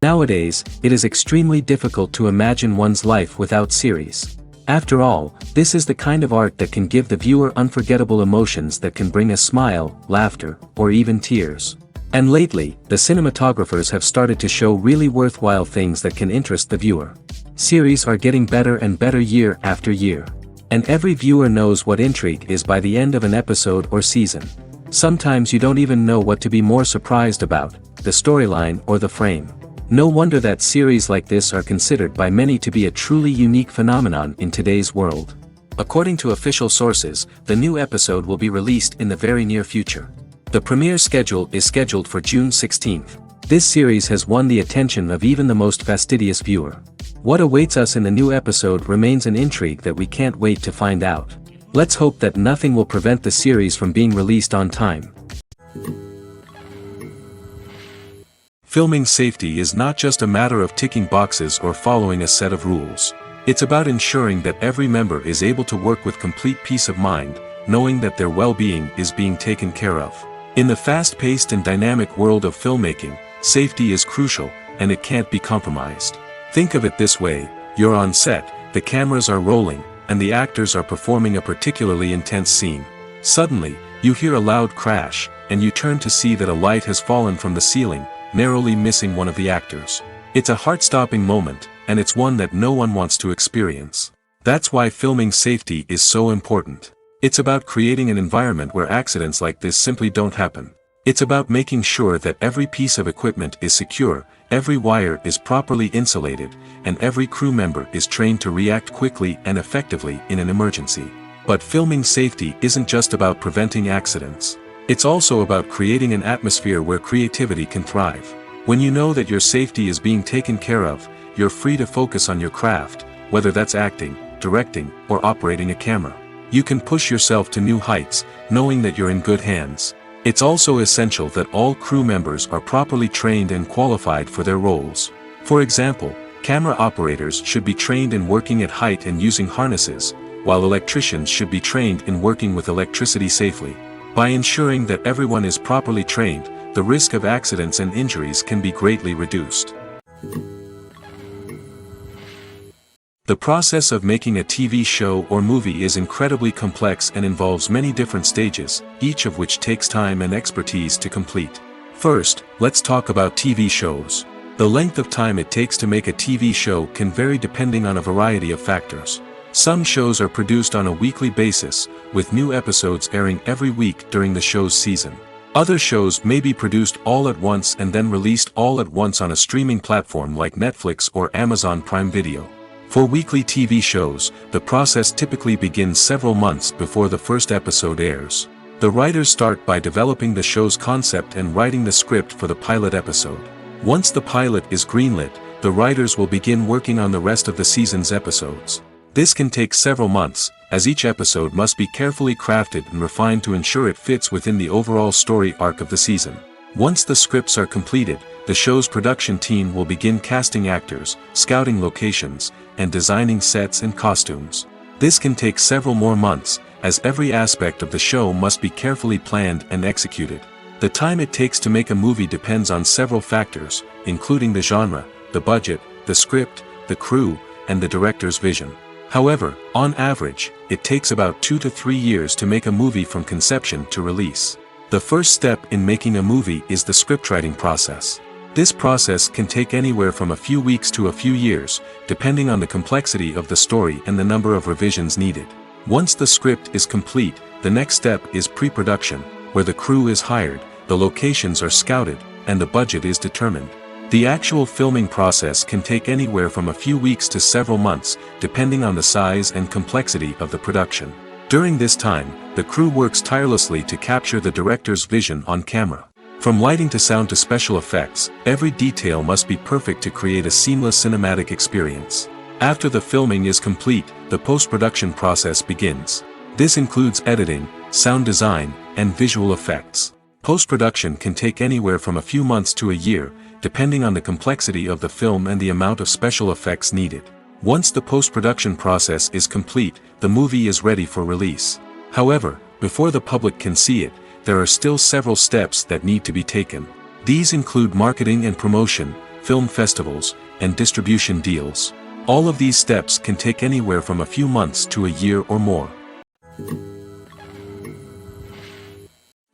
Nowadays, it is extremely difficult to imagine one's life without series. After all, this is the kind of art that can give the viewer unforgettable emotions that can bring a smile, laughter, or even tears. And lately, the cinematographers have started to show really worthwhile things that can interest the viewer. Series are getting better and better year after year. And every viewer knows what intrigue is by the end of an episode or season. Sometimes you don't even know what to be more surprised about, the storyline or the frame. No wonder that series like this are considered by many to be a truly unique phenomenon in today's world. According to official sources, the new episode will be released in the very near future. The premiere schedule is scheduled for June 16th. This series has won the attention of even the most fastidious viewer. What awaits us in the new episode remains an intrigue that we can't wait to find out. Let's hope that nothing will prevent the series from being released on time. Filming safety is not just a matter of ticking boxes or following a set of rules. It's about ensuring that every member is able to work with complete peace of mind, knowing that their well-being is being taken care of. In the fast-paced and dynamic world of filmmaking, safety is crucial, and it can't be compromised. Think of it this way: you're on set, the cameras are rolling, and the actors are performing a particularly intense scene. Suddenly, you hear a loud crash, and you turn to see that a light has fallen from the ceiling, narrowly missing one of the actors. It's a heart-stopping moment, and it's one that no one wants to experience. That's why filming safety is so important. It's about creating an environment where accidents like this simply don't happen. It's about making sure that every piece of equipment is secure, every wire is properly insulated, and every crew member is trained to react quickly and effectively in an emergency. But filming safety isn't just about preventing accidents. It's also about creating an atmosphere where creativity can thrive. When you know that your safety is being taken care of, you're free to focus on your craft, whether that's acting, directing, or operating a camera. You can push yourself to new heights, knowing that you're in good hands. It's also essential that all crew members are properly trained and qualified for their roles. For example, camera operators should be trained in working at height and using harnesses, while electricians should be trained in working with electricity safely. By ensuring that everyone is properly trained, the risk of accidents and injuries can be greatly reduced. The process of making a TV show or movie is incredibly complex and involves many different stages, each of which takes time and expertise to complete. First, let's talk about TV shows. The length of time it takes to make a TV show can vary depending on a variety of factors. Some shows are produced on a weekly basis, with new episodes airing every week during the show's season. Other shows may be produced all at once and then released all at once on a streaming platform like Netflix or Amazon Prime Video. For weekly TV shows, the process typically begins several months before the first episode airs. The writers start by developing the show's concept and writing the script for the pilot episode. Once the pilot is greenlit, the writers will begin working on the rest of the season's episodes. This can take several months, as each episode must be carefully crafted and refined to ensure it fits within the overall story arc of the season. Once the scripts are completed, the show's production team will begin casting actors, scouting locations, and designing sets and costumes. This can take several more months, as every aspect of the show must be carefully planned and executed. The time it takes to make a movie depends on several factors, including the genre, the budget, the script, the crew, and the director's vision. However, on average, it takes about 2 to 3 years to make a movie from conception to release. The first step in making a movie is the scriptwriting process. This process can take anywhere from a few weeks to a few years, depending on the complexity of the story and the number of revisions needed. Once the script is complete, the next step is pre-production, where the crew is hired, the locations are scouted, and the budget is determined. The actual filming process can take anywhere from a few weeks to several months, depending on the size and complexity of the production. During this time, the crew works tirelessly to capture the director's vision on camera. From lighting to sound to special effects, every detail must be perfect to create a seamless cinematic experience. After the filming is complete, the post-production process begins. This includes editing, sound design, and visual effects. Post-production can take anywhere from a few months to a year, depending on the complexity of the film and the amount of special effects needed. Once the post-production process is complete, the movie is ready for release. However, before the public can see it, there are still several steps that need to be taken. These include marketing and promotion, film festivals, and distribution deals. All of these steps can take anywhere from a few months to a year or more.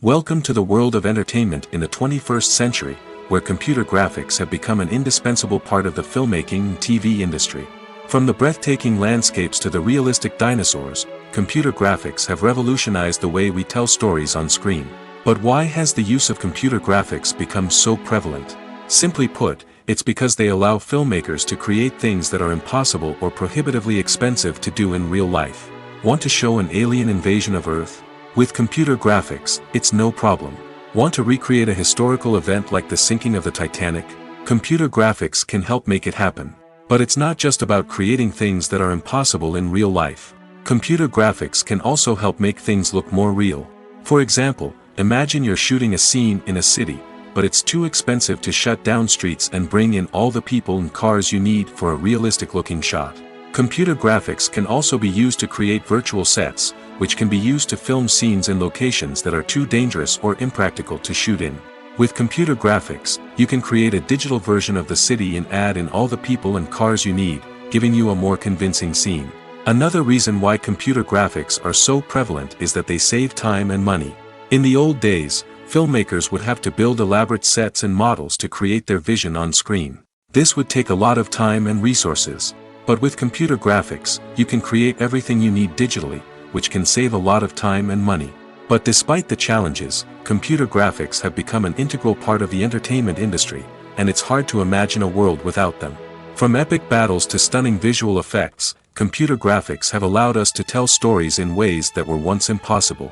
Welcome to the world of entertainment in the 21st century, where computer graphics have become an indispensable part of the filmmaking and TV industry. From the breathtaking landscapes to the realistic dinosaurs, computer graphics have revolutionized the way we tell stories on screen. But why has the use of computer graphics become so prevalent? Simply put, it's because they allow filmmakers to create things that are impossible or prohibitively expensive to do in real life. Want to show an alien invasion of Earth? With computer graphics, it's no problem. Want to recreate a historical event like the sinking of the Titanic? Computer graphics can help make it happen. But it's not just about creating things that are impossible in real life. Computer graphics can also help make things look more real. For example, imagine you're shooting a scene in a city, but it's too expensive to shut down streets and bring in all the people and cars you need for a realistic-looking shot. Computer graphics can also be used to create virtual sets, which can be used to film scenes in locations that are too dangerous or impractical to shoot in. With computer graphics, you can create a digital version of the city and add in all the people and cars you need, giving you a more convincing scene. Another reason why computer graphics are so prevalent is that they save time and money. In the old days, filmmakers would have to build elaborate sets and models to create their vision on screen. This would take a lot of time and resources. But with computer graphics, you can create everything you need digitally, which can save a lot of time and money. But despite the challenges, computer graphics have become an integral part of the entertainment industry, and it's hard to imagine a world without them. From epic battles to stunning visual effects, computer graphics have allowed us to tell stories in ways that were once impossible.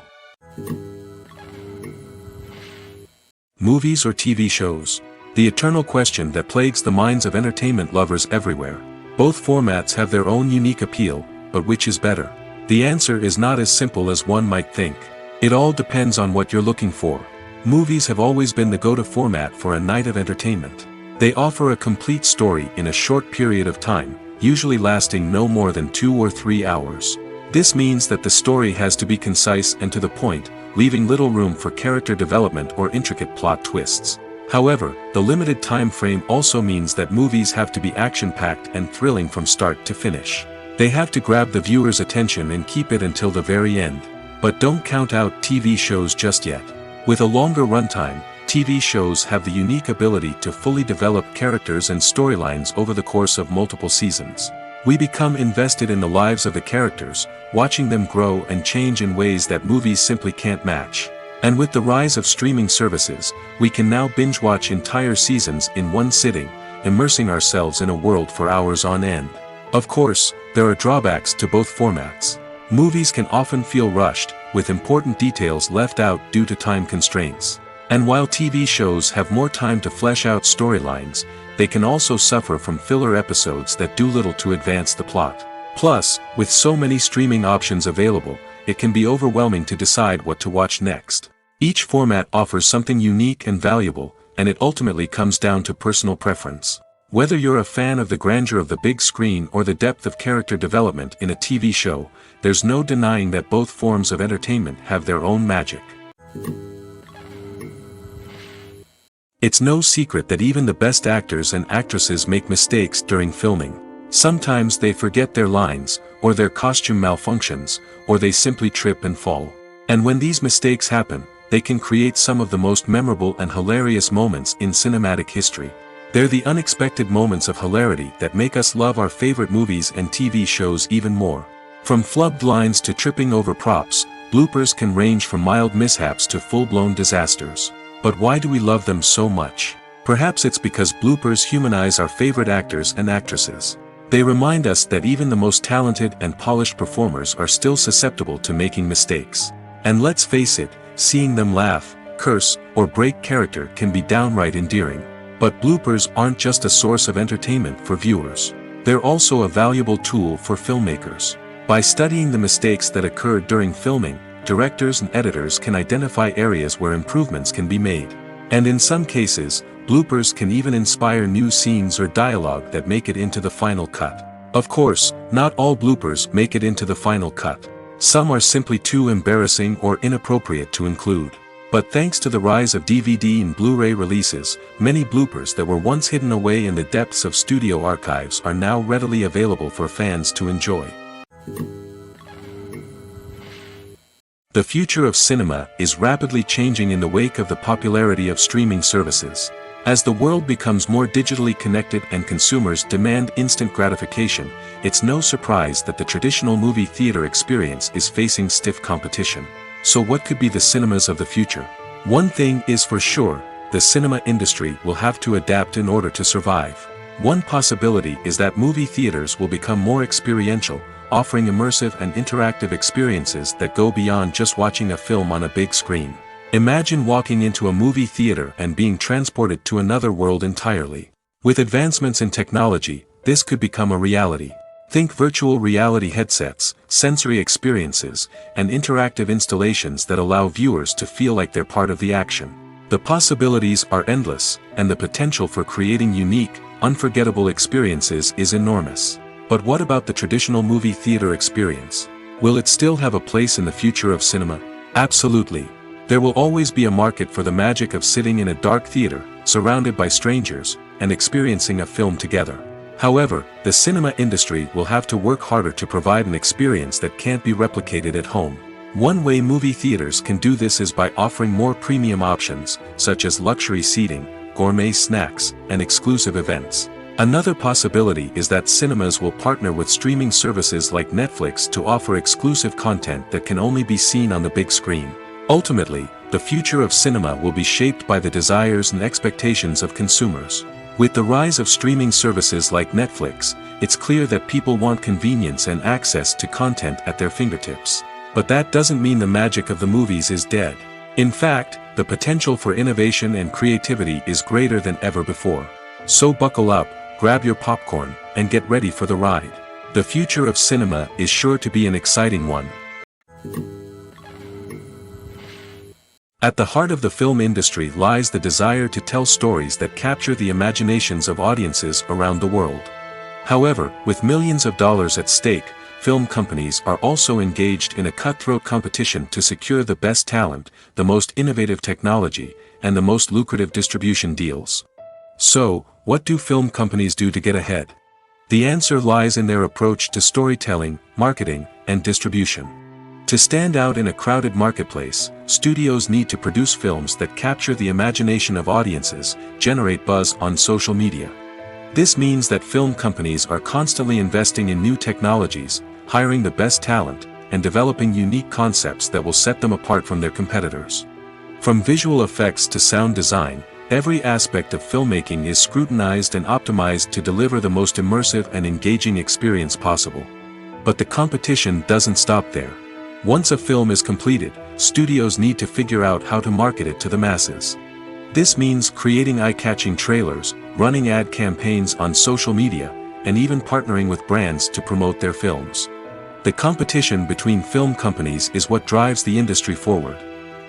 Movies or TV shows? The eternal question that plagues the minds of entertainment lovers everywhere. Both formats have their own unique appeal, but which is better? The answer is not as simple as one might think. It all depends on what you're looking for. Movies have always been the go-to format for a night of entertainment. They offer a complete story in a short period of time, usually lasting no more than 2 or 3 hours. This means that the story has to be concise and to the point, leaving little room for character development or intricate plot twists. However, the limited time frame also means that movies have to be action-packed and thrilling from start to finish. They have to grab the viewer's attention and keep it until the very end. But don't count out TV shows just yet. With a longer runtime, TV shows have the unique ability to fully develop characters and storylines over the course of multiple seasons. We become invested in the lives of the characters, watching them grow and change in ways that movies simply can't match. And with the rise of streaming services, we can now binge-watch entire seasons in one sitting, immersing ourselves in a world for hours on end. Of course, there are drawbacks to both formats. Movies can often feel rushed, with important details left out due to time constraints. And while TV shows have more time to flesh out storylines, they can also suffer from filler episodes that do little to advance the plot. Plus, with so many streaming options available, it can be overwhelming to decide what to watch next. Each format offers something unique and valuable, and it ultimately comes down to personal preference. Whether you're a fan of the grandeur of the big screen or the depth of character development in a TV show, there's no denying that both forms of entertainment have their own magic. It's no secret that even the best actors and actresses make mistakes during filming. Sometimes they forget their lines, or their costume malfunctions, or they simply trip and fall. And when these mistakes happen, they can create some of the most memorable and hilarious moments in cinematic history. They're the unexpected moments of hilarity that make us love our favorite movies and TV shows even more. From flubbed lines to tripping over props, bloopers can range from mild mishaps to full-blown disasters. But why do we love them so much? Perhaps it's because bloopers humanize our favorite actors and actresses. They remind us that even the most talented and polished performers are still susceptible to making mistakes. And let's face it, seeing them laugh, curse, or break character can be downright endearing. But bloopers aren't just a source of entertainment for viewers. They're also a valuable tool for filmmakers. By studying the mistakes that occurred during filming, directors and editors can identify areas where improvements can be made. And in some cases, bloopers can even inspire new scenes or dialogue that make it into the final cut. Of course, not all bloopers make it into the final cut. Some are simply too embarrassing or inappropriate to include. But thanks to the rise of DVD and Blu-ray releases, many bloopers that were once hidden away in the depths of studio archives are now readily available for fans to enjoy. The future of cinema is rapidly changing in the wake of the popularity of streaming services. As the world becomes more digitally connected and consumers demand instant gratification, it's no surprise that the traditional movie theater experience is facing stiff competition. So what could be the cinemas of the future? One thing is for sure, the cinema industry will have to adapt in order to survive. One possibility is that movie theaters will become more experiential, offering immersive and interactive experiences that go beyond just watching a film on a big screen. Imagine walking into a movie theater and being transported to another world entirely. With advancements in technology, this could become a reality. Think virtual reality headsets, sensory experiences, and interactive installations that allow viewers to feel like they're part of the action. The possibilities are endless, and the potential for creating unique, unforgettable experiences is enormous. But what about the traditional movie theater experience? Will it still have a place in the future of cinema? Absolutely. There will always be a market for the magic of sitting in a dark theater, surrounded by strangers, and experiencing a film together. However, the cinema industry will have to work harder to provide an experience that can't be replicated at home. One way movie theaters can do this is by offering more premium options, such as luxury seating, gourmet snacks, and exclusive events. Another possibility is that cinemas will partner with streaming services like Netflix to offer exclusive content that can only be seen on the big screen. Ultimately, the future of cinema will be shaped by the desires and expectations of consumers. With the rise of streaming services like Netflix, it's clear that people want convenience and access to content at their fingertips. But that doesn't mean the magic of the movies is dead. In fact, the potential for innovation and creativity is greater than ever before. So buckle up, grab your popcorn, and get ready for the ride. The future of cinema is sure to be an exciting one. At the heart of the film industry lies the desire to tell stories that capture the imaginations of audiences around the world. However, with millions of dollars at stake, film companies are also engaged in a cutthroat competition to secure the best talent, the most innovative technology, and the most lucrative distribution deals. So, what do film companies do to get ahead? The answer lies in their approach to storytelling, marketing, and distribution. To stand out in a crowded marketplace, studios need to produce films that capture the imagination of audiences, generate buzz on social media. This means that film companies are constantly investing in new technologies, hiring the best talent, and developing unique concepts that will set them apart from their competitors. From visual effects to sound design, every aspect of filmmaking is scrutinized and optimized to deliver the most immersive and engaging experience possible. But the competition doesn't stop there. Once a film is completed, studios need to figure out how to market it to the masses. This means creating eye-catching trailers, running ad campaigns on social media, and even partnering with brands to promote their films. The competition between film companies is what drives the industry forward.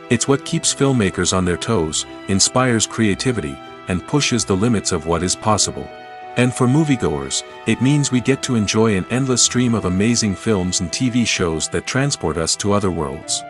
It's what keeps filmmakers on their toes, inspires creativity, and pushes the limits of what is possible. And for moviegoers, it means we get to enjoy an endless stream of amazing films and TV shows that transport us to other worlds.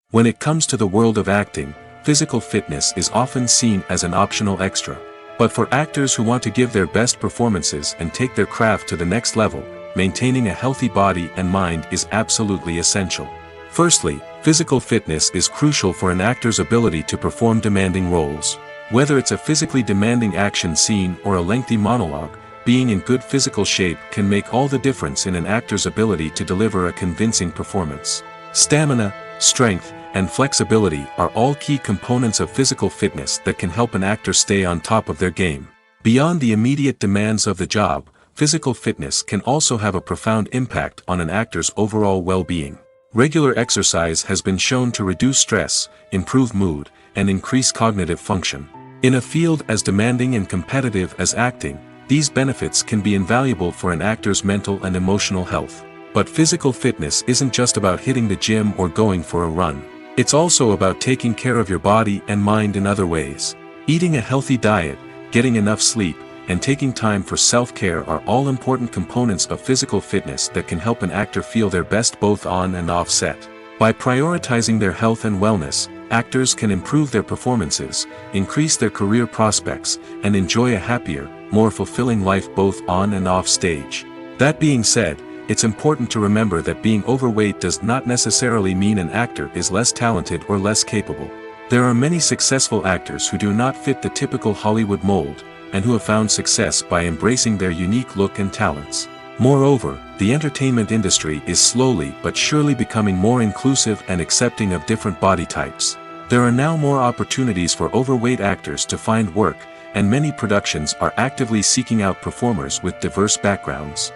When it comes to the world of acting, physical fitness is often seen as an optional extra. But for actors who want to give their best performances and take their craft to the next level, maintaining a healthy body and mind is absolutely essential. Firstly, physical fitness is crucial for an actor's ability to perform demanding roles. Whether it's a physically demanding action scene or a lengthy monologue, being in good physical shape can make all the difference in an actor's ability to deliver a convincing performance. Stamina, strength, and flexibility are all key components of physical fitness that can help an actor stay on top of their game. Beyond the immediate demands of the job, physical fitness can also have a profound impact on an actor's overall well-being. Regular exercise has been shown to reduce stress, improve mood, and increase cognitive function. In a field as demanding and competitive as acting, these benefits can be invaluable for an actor's mental and emotional health. But physical fitness isn't just about hitting the gym or going for a run. It's also about taking care of your body and mind in other ways. Eating a healthy diet, getting enough sleep, and taking time for self-care are all important components of physical fitness that can help an actor feel their best both on and off set. By prioritizing their health and wellness, actors can improve their performances, increase their career prospects, and enjoy a happier, more fulfilling life both on and off stage. That being said, it's important to remember that being overweight does not necessarily mean an actor is less talented or less capable. There are many successful actors who do not fit the typical Hollywood mold, and who have found success by embracing their unique look and talents. Moreover, the entertainment industry is slowly but surely becoming more inclusive and accepting of different body types. There are now more opportunities for overweight actors to find work, and many productions are actively seeking out performers with diverse backgrounds.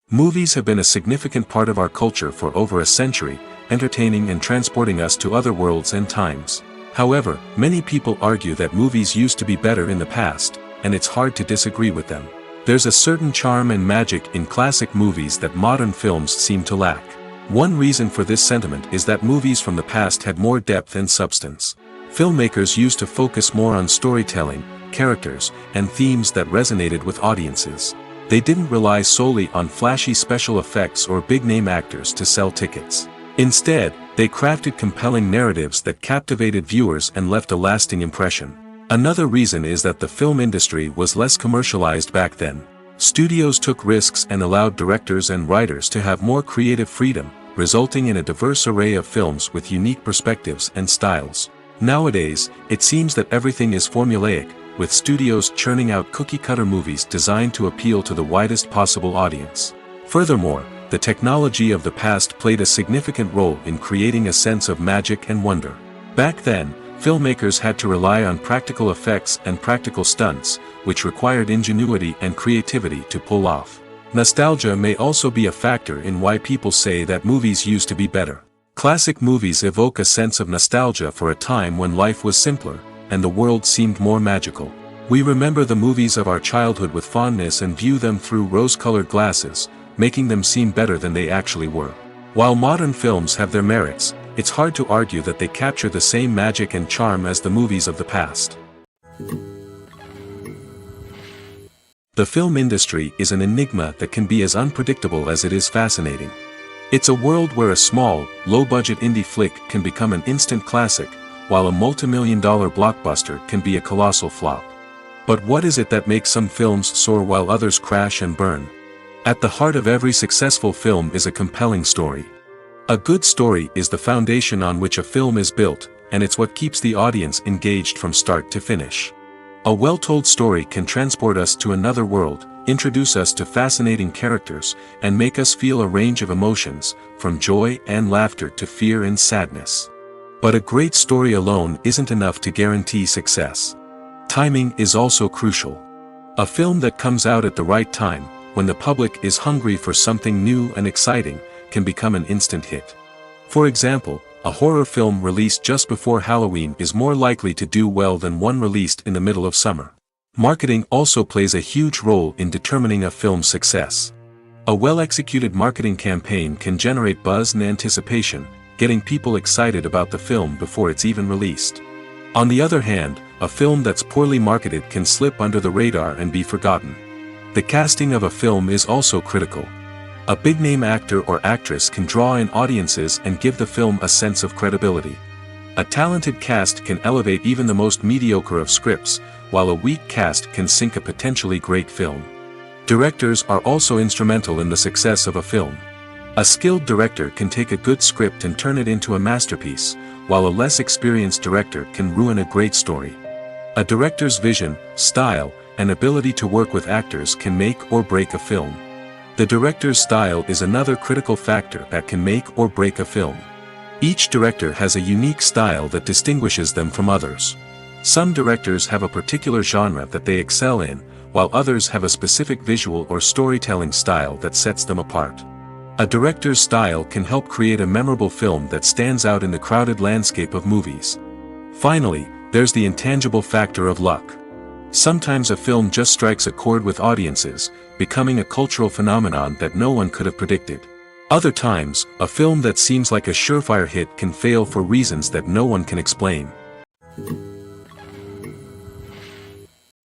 Movies have been a significant part of our culture for over a century, entertaining and transporting us to other worlds and times. However, many people argue that movies used to be better in the past, and it's hard to disagree with them. There's a certain charm and magic in classic movies that modern films seem to lack. One reason for this sentiment is that movies from the past had more depth and substance. Filmmakers used to focus more on storytelling, characters, and themes that resonated with audiences. They didn't rely solely on flashy special effects or big-name actors to sell tickets. Instead, they crafted compelling narratives that captivated viewers and left a lasting impression. Another reason is that the film industry was less commercialized back then. Studios took risks and allowed directors and writers to have more creative freedom, resulting in a diverse array of films with unique perspectives and styles. Nowadays, it seems that everything is formulaic, with studios churning out cookie-cutter movies designed to appeal to the widest possible audience. Furthermore, the technology of the past played a significant role in creating a sense of magic and wonder. Back then, filmmakers had to rely on practical effects and practical stunts, which required ingenuity and creativity to pull off. Nostalgia may also be a factor in why people say that movies used to be better. Classic movies evoke a sense of nostalgia for a time when life was simpler, and the world seemed more magical. We remember the movies of our childhood with fondness and view them through rose-colored glasses, making them seem better than they actually were. While modern films have their merits, it's hard to argue that they capture the same magic and charm as the movies of the past. The film industry is an enigma that can be as unpredictable as it is fascinating. It's a world where a small, low-budget indie flick can become an instant classic, while a multi-million-dollar blockbuster can be a colossal flop. But what is it that makes some films soar while others crash and burn? At the heart of every successful film is a compelling story. A good story is the foundation on which a film is built, and it's what keeps the audience engaged from start to finish. A well-told story can transport us to another world, introduce us to fascinating characters, and make us feel a range of emotions, from joy and laughter to fear and sadness. But a great story alone isn't enough to guarantee success. Timing is also crucial. A film that comes out at the right time, when the public is hungry for something new and exciting, can become an instant hit. For example, a horror film released just before Halloween is more likely to do well than one released in the middle of summer. Marketing also plays a huge role in determining a film's success. A well-executed marketing campaign can generate buzz and anticipation, getting people excited about the film before it's even released. On the other hand, a film that's poorly marketed can slip under the radar and be forgotten. The casting of a film is also critical. A big-name actor or actress can draw in audiences and give the film a sense of credibility. A talented cast can elevate even the most mediocre of scripts, while a weak cast can sink a potentially great film. Directors are also instrumental in the success of a film. A skilled director can take a good script and turn it into a masterpiece, while a less experienced director can ruin a great story. A director's vision, style, and ability to work with actors can make or break a film. The director's style is another critical factor that can make or break a film. Each director has a unique style that distinguishes them from others. Some directors have a particular genre that they excel in, while others have a specific visual or storytelling style that sets them apart. A director's style can help create a memorable film that stands out in the crowded landscape of movies. Finally, there's the intangible factor of luck. Sometimes a film just strikes a chord with audiences, becoming a cultural phenomenon that no one could have predicted. Other times, a film that seems like a surefire hit can fail for reasons that no one can explain.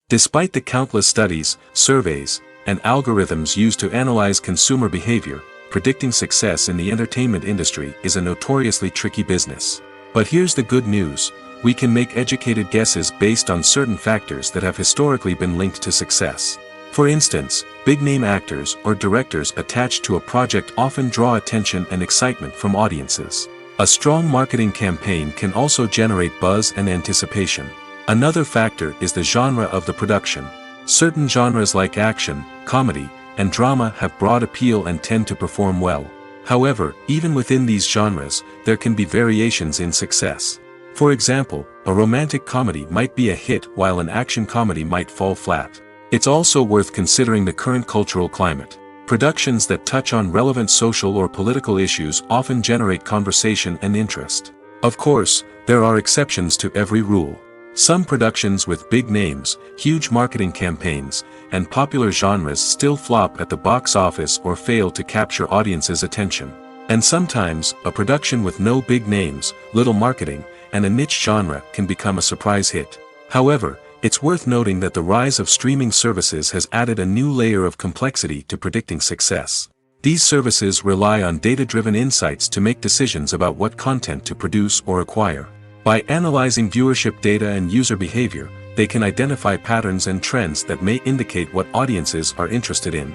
Despite the countless studies, surveys, and algorithms used to analyze consumer behavior, predicting success in the entertainment industry is a notoriously tricky business. But here's the good news: we can make educated guesses based on certain factors that have historically been linked to success. For instance, big-name actors or directors attached to a project often draw attention and excitement from audiences. A strong marketing campaign can also generate buzz and anticipation. Another factor is the genre of the production. Certain genres like action, comedy, and drama have broad appeal and tend to perform well. However, even within these genres, there can be variations in success. For example, a romantic comedy might be a hit while an action comedy might fall flat. It's also worth considering the current cultural climate. Productions that touch on relevant social or political issues often generate conversation and interest. Of course, there are exceptions to every rule. Some productions with big names, huge marketing campaigns, and popular genres still flop at the box office or fail to capture audiences' attention. And sometimes, a production with no big names, little marketing, and a niche genre can become a surprise hit. However, it's worth noting that the rise of streaming services has added a new layer of complexity to predicting success. These services rely on data-driven insights to make decisions about what content to produce or acquire. By analyzing viewership data and user behavior, they can identify patterns and trends that may indicate what audiences are interested in.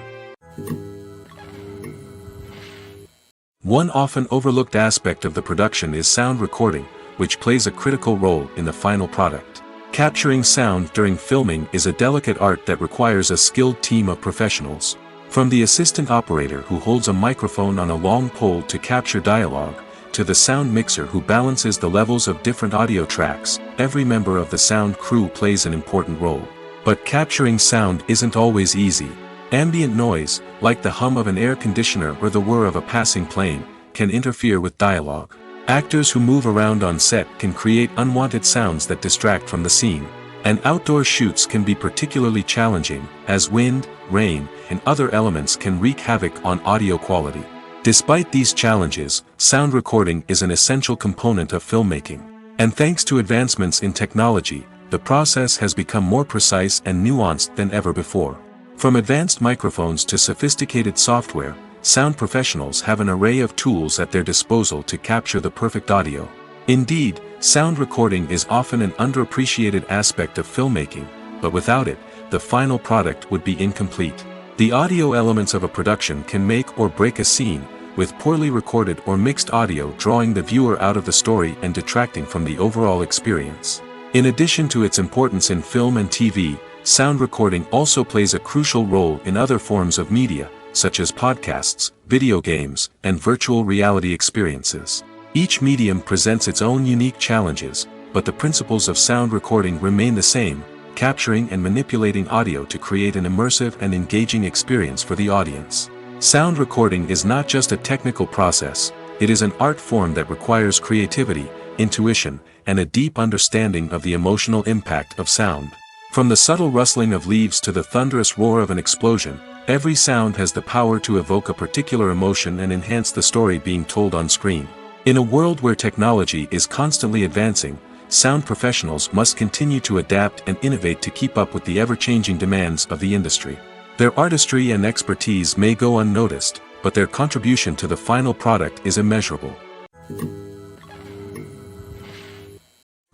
One often overlooked aspect of the production is sound recording, which plays a critical role in the final product. Capturing sound during filming is a delicate art that requires a skilled team of professionals. From the assistant operator who holds a microphone on a long pole to capture dialogue, to the sound mixer who balances the levels of different audio tracks, every member of the sound crew plays an important role. But capturing sound isn't always easy. Ambient noise, like the hum of an air conditioner or the whir of a passing plane, can interfere with dialogue. Actors who move around on set can create unwanted sounds that distract from the scene. And outdoor shoots can be particularly challenging, as wind, rain, and other elements can wreak havoc on audio quality. Despite these challenges, sound recording is an essential component of filmmaking. And thanks to advancements in technology, the process has become more precise and nuanced than ever before. From advanced microphones to sophisticated software, sound professionals have an array of tools at their disposal to capture the perfect audio. Indeed, sound recording is often an underappreciated aspect of filmmaking, but without it, the final product would be incomplete. The audio elements of a production can make or break a scene, with poorly recorded or mixed audio drawing the viewer out of the story and detracting from the overall experience. In addition to its importance in film and TV, sound recording also plays a crucial role in other forms of media, such as podcasts, video games, and virtual reality experiences. Each medium presents its own unique challenges, but the principles of sound recording remain the same: capturing and manipulating audio to create an immersive and engaging experience for the audience. Sound recording is not just a technical process, it is an art form that requires creativity, intuition, and a deep understanding of the emotional impact of sound. From the subtle rustling of leaves to the thunderous roar of an explosion, every sound has the power to evoke a particular emotion and enhance the story being told on screen. In a world where technology is constantly advancing, sound professionals must continue to adapt and innovate to keep up with the ever-changing demands of the industry. Their artistry and expertise may go unnoticed, but their contribution to the final product is immeasurable.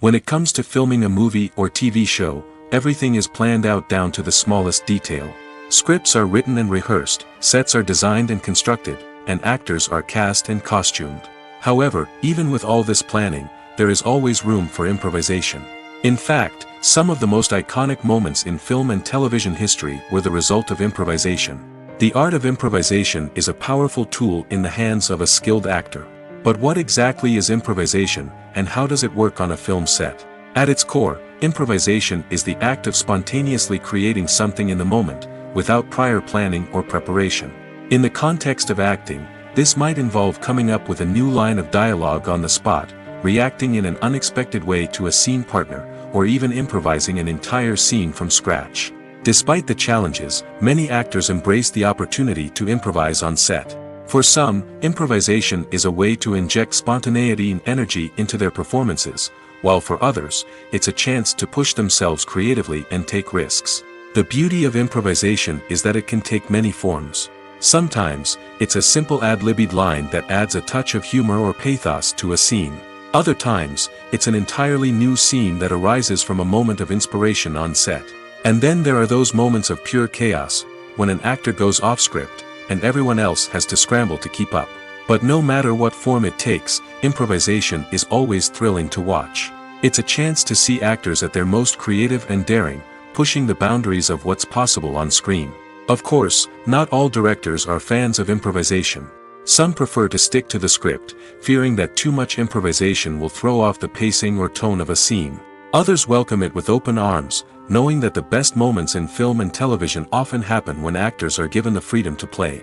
When it comes to filming a movie or TV show, everything is planned out down to the smallest detail. Scripts are written and rehearsed, sets are designed and constructed, and actors are cast and costumed. However, even with all this planning, there is always room for improvisation. In fact, some of the most iconic moments in film and television history were the result of improvisation. The art of improvisation is a powerful tool in the hands of a skilled actor. But what exactly is improvisation, and how does it work on a film set? At its core, improvisation is the act of spontaneously creating something in the moment, without prior planning or preparation. In the context of acting, this might involve coming up with a new line of dialogue on the spot, reacting in an unexpected way to a scene partner, or even improvising an entire scene from scratch. Despite the challenges, many actors embrace the opportunity to improvise on set. For some, improvisation is a way to inject spontaneity and energy into their performances, while for others, it's a chance to push themselves creatively and take risks. The beauty of improvisation is that it can take many forms. Sometimes, it's a simple ad-libbed line that adds a touch of humor or pathos to a scene. Other times, it's an entirely new scene that arises from a moment of inspiration on set. And then there are those moments of pure chaos, when an actor goes off script, and everyone else has to scramble to keep up. But no matter what form it takes, improvisation is always thrilling to watch. It's a chance to see actors at their most creative and daring, pushing the boundaries of what's possible on screen. Of course, not all directors are fans of improvisation. Some prefer to stick to the script, fearing that too much improvisation will throw off the pacing or tone of a scene. Others welcome it with open arms, knowing that the best moments in film and television often happen when actors are given the freedom to play.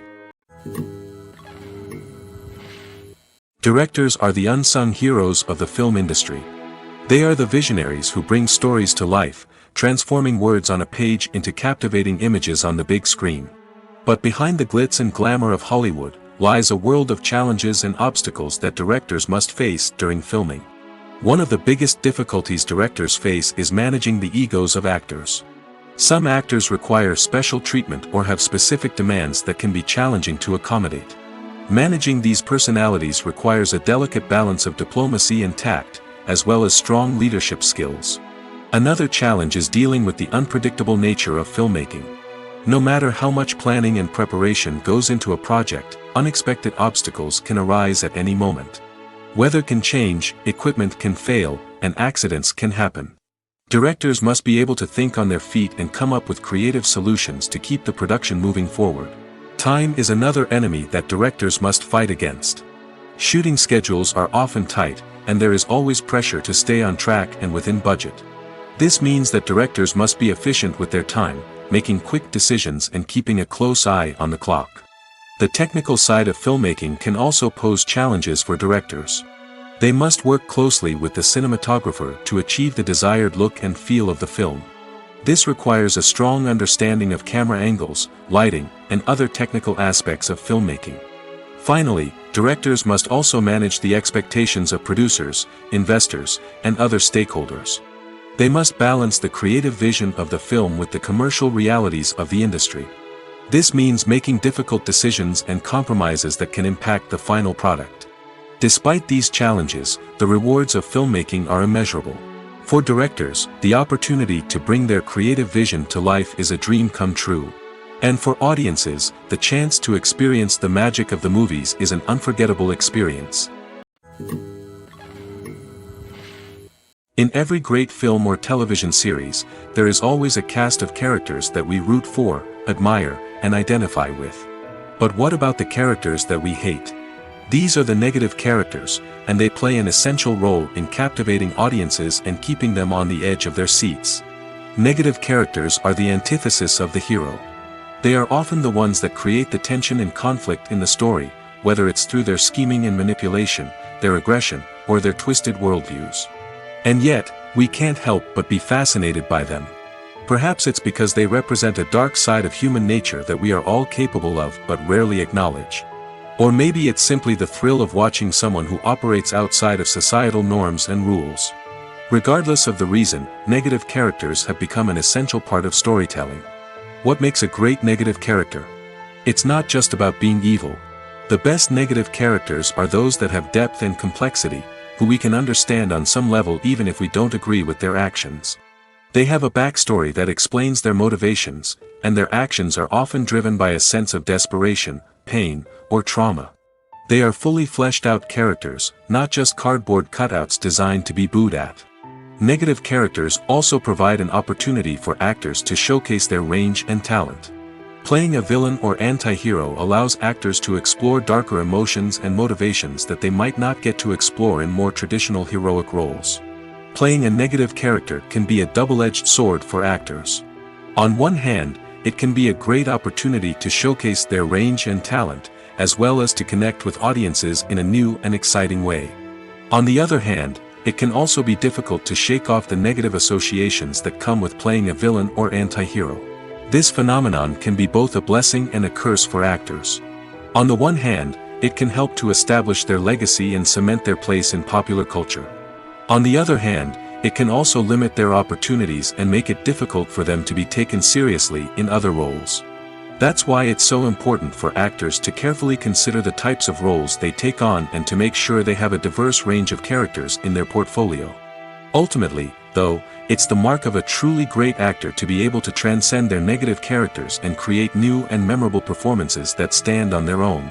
Directors are the unsung heroes of the film industry. They are the visionaries who bring stories to life, transforming words on a page into captivating images on the big screen. But behind the glitz and glamour of Hollywood, lies a world of challenges and obstacles that directors must face during filming. One of the biggest difficulties directors face is managing the egos of actors. Some actors require special treatment or have specific demands that can be challenging to accommodate. Managing these personalities requires a delicate balance of diplomacy and tact, as well as strong leadership skills. Another challenge is dealing with the unpredictable nature of filmmaking. No matter how much planning and preparation goes into a project, unexpected obstacles can arise at any moment. Weather can change, equipment can fail, and accidents can happen. Directors must be able to think on their feet and come up with creative solutions to keep the production moving forward. Time is another enemy that directors must fight against. Shooting schedules are often tight, and there is always pressure to stay on track and within budget. This means that directors must be efficient with their time, making quick decisions and keeping a close eye on the clock. The technical side of filmmaking can also pose challenges for directors. They must work closely with the cinematographer to achieve the desired look and feel of the film. This requires a strong understanding of camera angles, lighting, and other technical aspects of filmmaking. Finally, directors must also manage the expectations of producers, investors, and other stakeholders. They must balance the creative vision of the film with the commercial realities of the industry. This means making difficult decisions and compromises that can impact the final product. Despite these challenges, the rewards of filmmaking are immeasurable. For directors, the opportunity to bring their creative vision to life is a dream come true. And for audiences, the chance to experience the magic of the movies is an unforgettable experience. In every great film or television series, there is always a cast of characters that we root for, admire, and identify with. But what about the characters that we hate? These are the negative characters, and they play an essential role in captivating audiences and keeping them on the edge of their seats. Negative characters are the antithesis of the hero. They are often the ones that create the tension and conflict in the story, whether it's through their scheming and manipulation, their aggression, or their twisted worldviews. And yet, we can't help but be fascinated by them. Perhaps it's because they represent a dark side of human nature that we are all capable of but rarely acknowledge. Or maybe it's simply the thrill of watching someone who operates outside of societal norms and rules. Regardless of the reason, negative characters have become an essential part of storytelling. What makes a great negative character? It's not just about being evil. The best negative characters are those that have depth and complexity, who we can understand on some level even if we don't agree with their actions. They have a backstory that explains their motivations, and their actions are often driven by a sense of desperation, pain, or trauma. They are fully fleshed out characters, not just cardboard cutouts designed to be booed at. Negative characters also provide an opportunity for actors to showcase their range and talent. Playing a villain or anti-hero allows actors to explore darker emotions and motivations that they might not get to explore in more traditional heroic roles. Playing a negative character can be a double-edged sword for actors. On one hand, it can be a great opportunity to showcase their range and talent, as well as to connect with audiences in a new and exciting way. On the other hand, it can also be difficult to shake off the negative associations that come with playing a villain or anti-hero. This phenomenon can be both a blessing and a curse for actors. On the one hand, it can help to establish their legacy and cement their place in popular culture. On the other hand, it can also limit their opportunities and make it difficult for them to be taken seriously in other roles. That's why it's so important for actors to carefully consider the types of roles they take on and to make sure they have a diverse range of characters in their portfolio. Ultimately, though, it's the mark of a truly great actor to be able to transcend their negative characters and create new and memorable performances that stand on their own.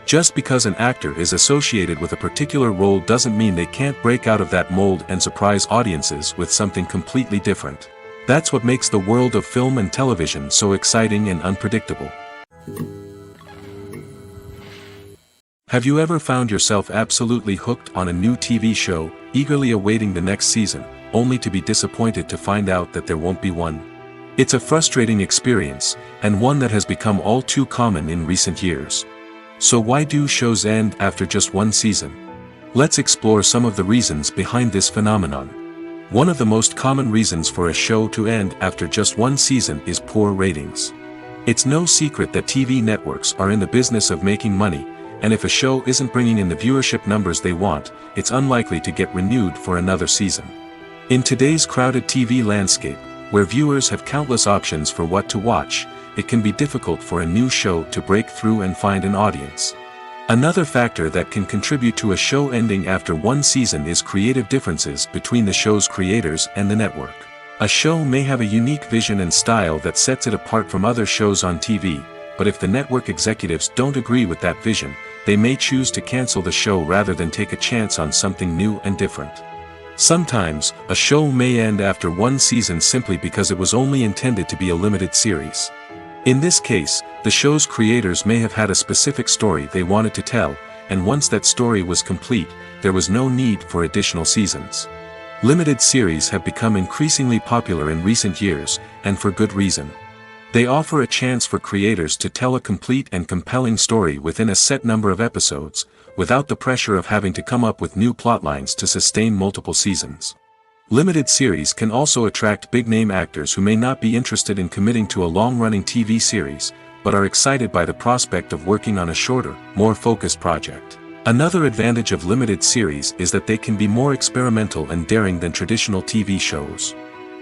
Just because an actor is associated with a particular role doesn't mean they can't break out of that mold and surprise audiences with something completely different. That's what makes the world of film and television so exciting and unpredictable. Have you ever found yourself absolutely hooked on a new TV show, eagerly awaiting the next season, only to be disappointed to find out that there won't be one? It's a frustrating experience, and one that has become all too common in recent years. So why do shows end after just one season? Let's explore some of the reasons behind this phenomenon. One of the most common reasons for a show to end after just one season is poor ratings. It's no secret that TV networks are in the business of making money, and if a show isn't bringing in the viewership numbers they want, it's unlikely to get renewed for another season. In today's crowded TV landscape, where viewers have countless options for what to watch, it can be difficult for a new show to break through and find an audience. Another factor that can contribute to a show ending after one season is creative differences between the show's creators and the network. A show may have a unique vision and style that sets it apart from other shows on TV, but if the network executives don't agree with that vision, they may choose to cancel the show rather than take a chance on something new and different. Sometimes, a show may end after one season simply because it was only intended to be a limited series. In this case, the show's creators may have had a specific story they wanted to tell, and once that story was complete, there was no need for additional seasons. Limited series have become increasingly popular in recent years, and for good reason. They offer a chance for creators to tell a complete and compelling story within a set number of episodes, without the pressure of having to come up with new plotlines to sustain multiple seasons. Limited series can also attract big-name actors who may not be interested in committing to a long-running TV series, but are excited by the prospect of working on a shorter, more focused project. Another advantage of limited series is that they can be more experimental and daring than traditional TV shows.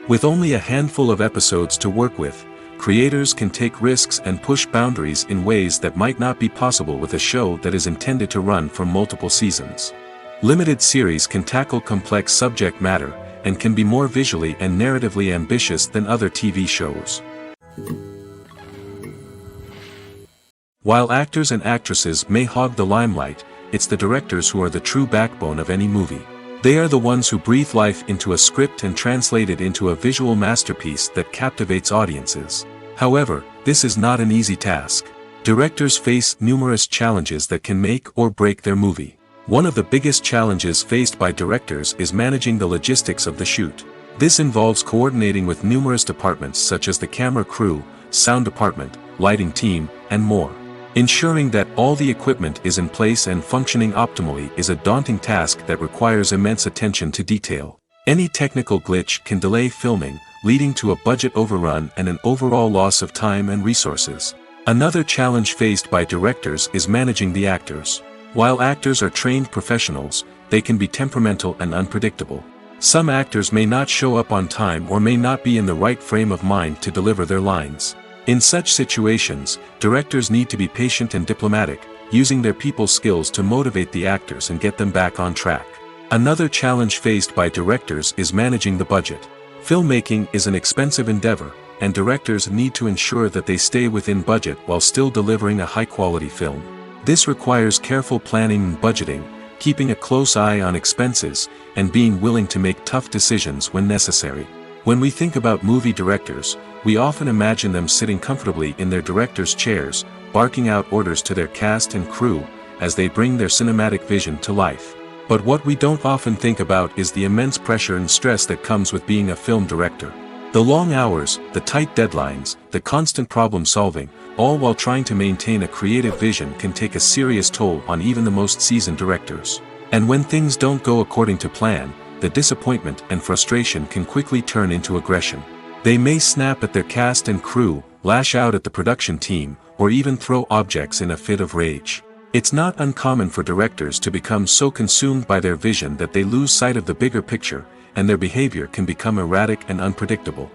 With only a handful of episodes to work with, creators can take risks and push boundaries in ways that might not be possible with a show that is intended to run for multiple seasons. Limited series can tackle complex subject matter, and can be more visually and narratively ambitious than other TV shows. While actors and actresses may hog the limelight, it's the directors who are the true backbone of any movie. They are the ones who breathe life into a script and translate it into a visual masterpiece that captivates audiences. However, this is not an easy task. Directors face numerous challenges that can make or break their movie. One of the biggest challenges faced by directors is managing the logistics of the shoot. This involves coordinating with numerous departments such as the camera crew, sound department, lighting team, and more. Ensuring that all the equipment is in place and functioning optimally is a daunting task that requires immense attention to detail. Any technical glitch can delay filming, leading to a budget overrun and an overall loss of time and resources. Another challenge faced by directors is managing the actors. While actors are trained professionals, they can be temperamental and unpredictable. Some actors may not show up on time or may not be in the right frame of mind to deliver their lines. In such situations, directors need to be patient and diplomatic, using their people skills to motivate the actors and get them back on track. Another challenge faced by directors is managing the budget. Filmmaking is an expensive endeavor, and directors need to ensure that they stay within budget while still delivering a high-quality film. This requires careful planning and budgeting, keeping a close eye on expenses, and being willing to make tough decisions when necessary. When we think about movie directors, we often imagine them sitting comfortably in their director's chairs, barking out orders to their cast and crew, as they bring their cinematic vision to life. But what we don't often think about is the immense pressure and stress that comes with being a film director. The long hours, the tight deadlines, the constant problem solving, all while trying to maintain a creative vision can take a serious toll on even the most seasoned directors. And when things don't go according to plan, the disappointment and frustration can quickly turn into aggression. They may snap at their cast and crew, lash out at the production team, or even throw objects in a fit of rage. It's not uncommon for directors to become so consumed by their vision that they lose sight of the bigger picture, and their behavior can become erratic and unpredictable.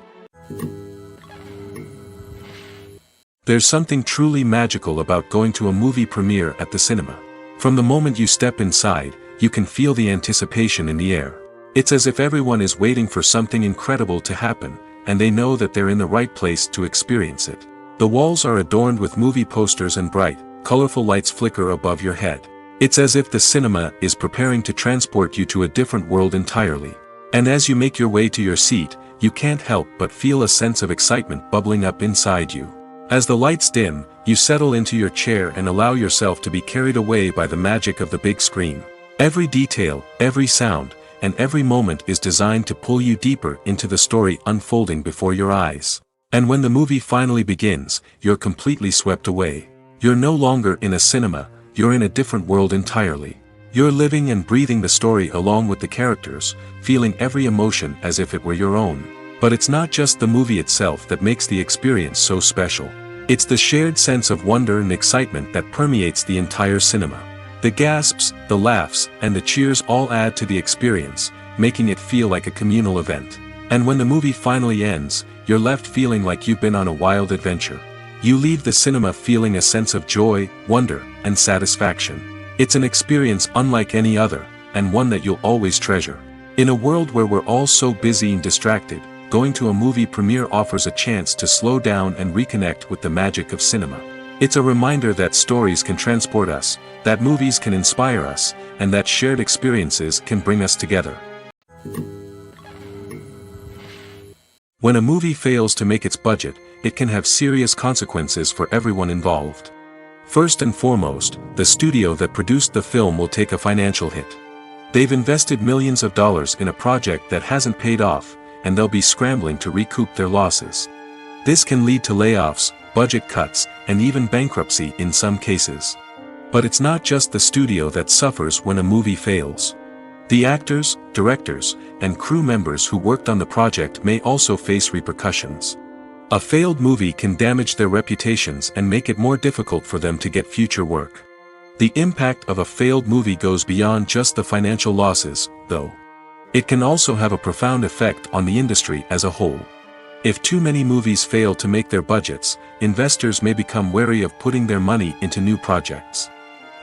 There's something truly magical about going to a movie premiere at the cinema. From the moment you step inside, you can feel the anticipation in the air. It's as if everyone is waiting for something incredible to happen, and they know that they're in the right place to experience it. The walls are adorned with movie posters and bright, colorful lights flicker above your head. It's as if the cinema is preparing to transport you to a different world entirely. And as you make your way to your seat, you can't help but feel a sense of excitement bubbling up inside you. As the lights dim, you settle into your chair and allow yourself to be carried away by the magic of the big screen. Every detail, every sound, and every moment is designed to pull you deeper into the story unfolding before your eyes. And when the movie finally begins, you're completely swept away. You're no longer in a cinema, you're in a different world entirely. You're living and breathing the story along with the characters, feeling every emotion as if it were your own. But it's not just the movie itself that makes the experience so special. It's the shared sense of wonder and excitement that permeates the entire cinema. The gasps, the laughs, and the cheers all add to the experience, making it feel like a communal event. And when the movie finally ends, you're left feeling like you've been on a wild adventure. You leave the cinema feeling a sense of joy, wonder, and satisfaction. It's an experience unlike any other, and one that you'll always treasure. In a world where we're all so busy and distracted, going to a movie premiere offers a chance to slow down and reconnect with the magic of cinema. It's a reminder that stories can transport us, that movies can inspire us, and that shared experiences can bring us together. When a movie fails to make its budget, it can have serious consequences for everyone involved. First and foremost, the studio that produced the film will take a financial hit. They've invested millions of dollars in a project that hasn't paid off, and they'll be scrambling to recoup their losses. This can lead to layoffs, budget cuts, and even bankruptcy in some cases. But it's not just the studio that suffers when a movie fails. The actors, directors, and crew members who worked on the project may also face repercussions. A failed movie can damage their reputations and make it more difficult for them to get future work. The impact of a failed movie goes beyond just the financial losses, though. It can also have a profound effect on the industry as a whole. If too many movies fail to make their budgets, investors may become wary of putting their money into new projects.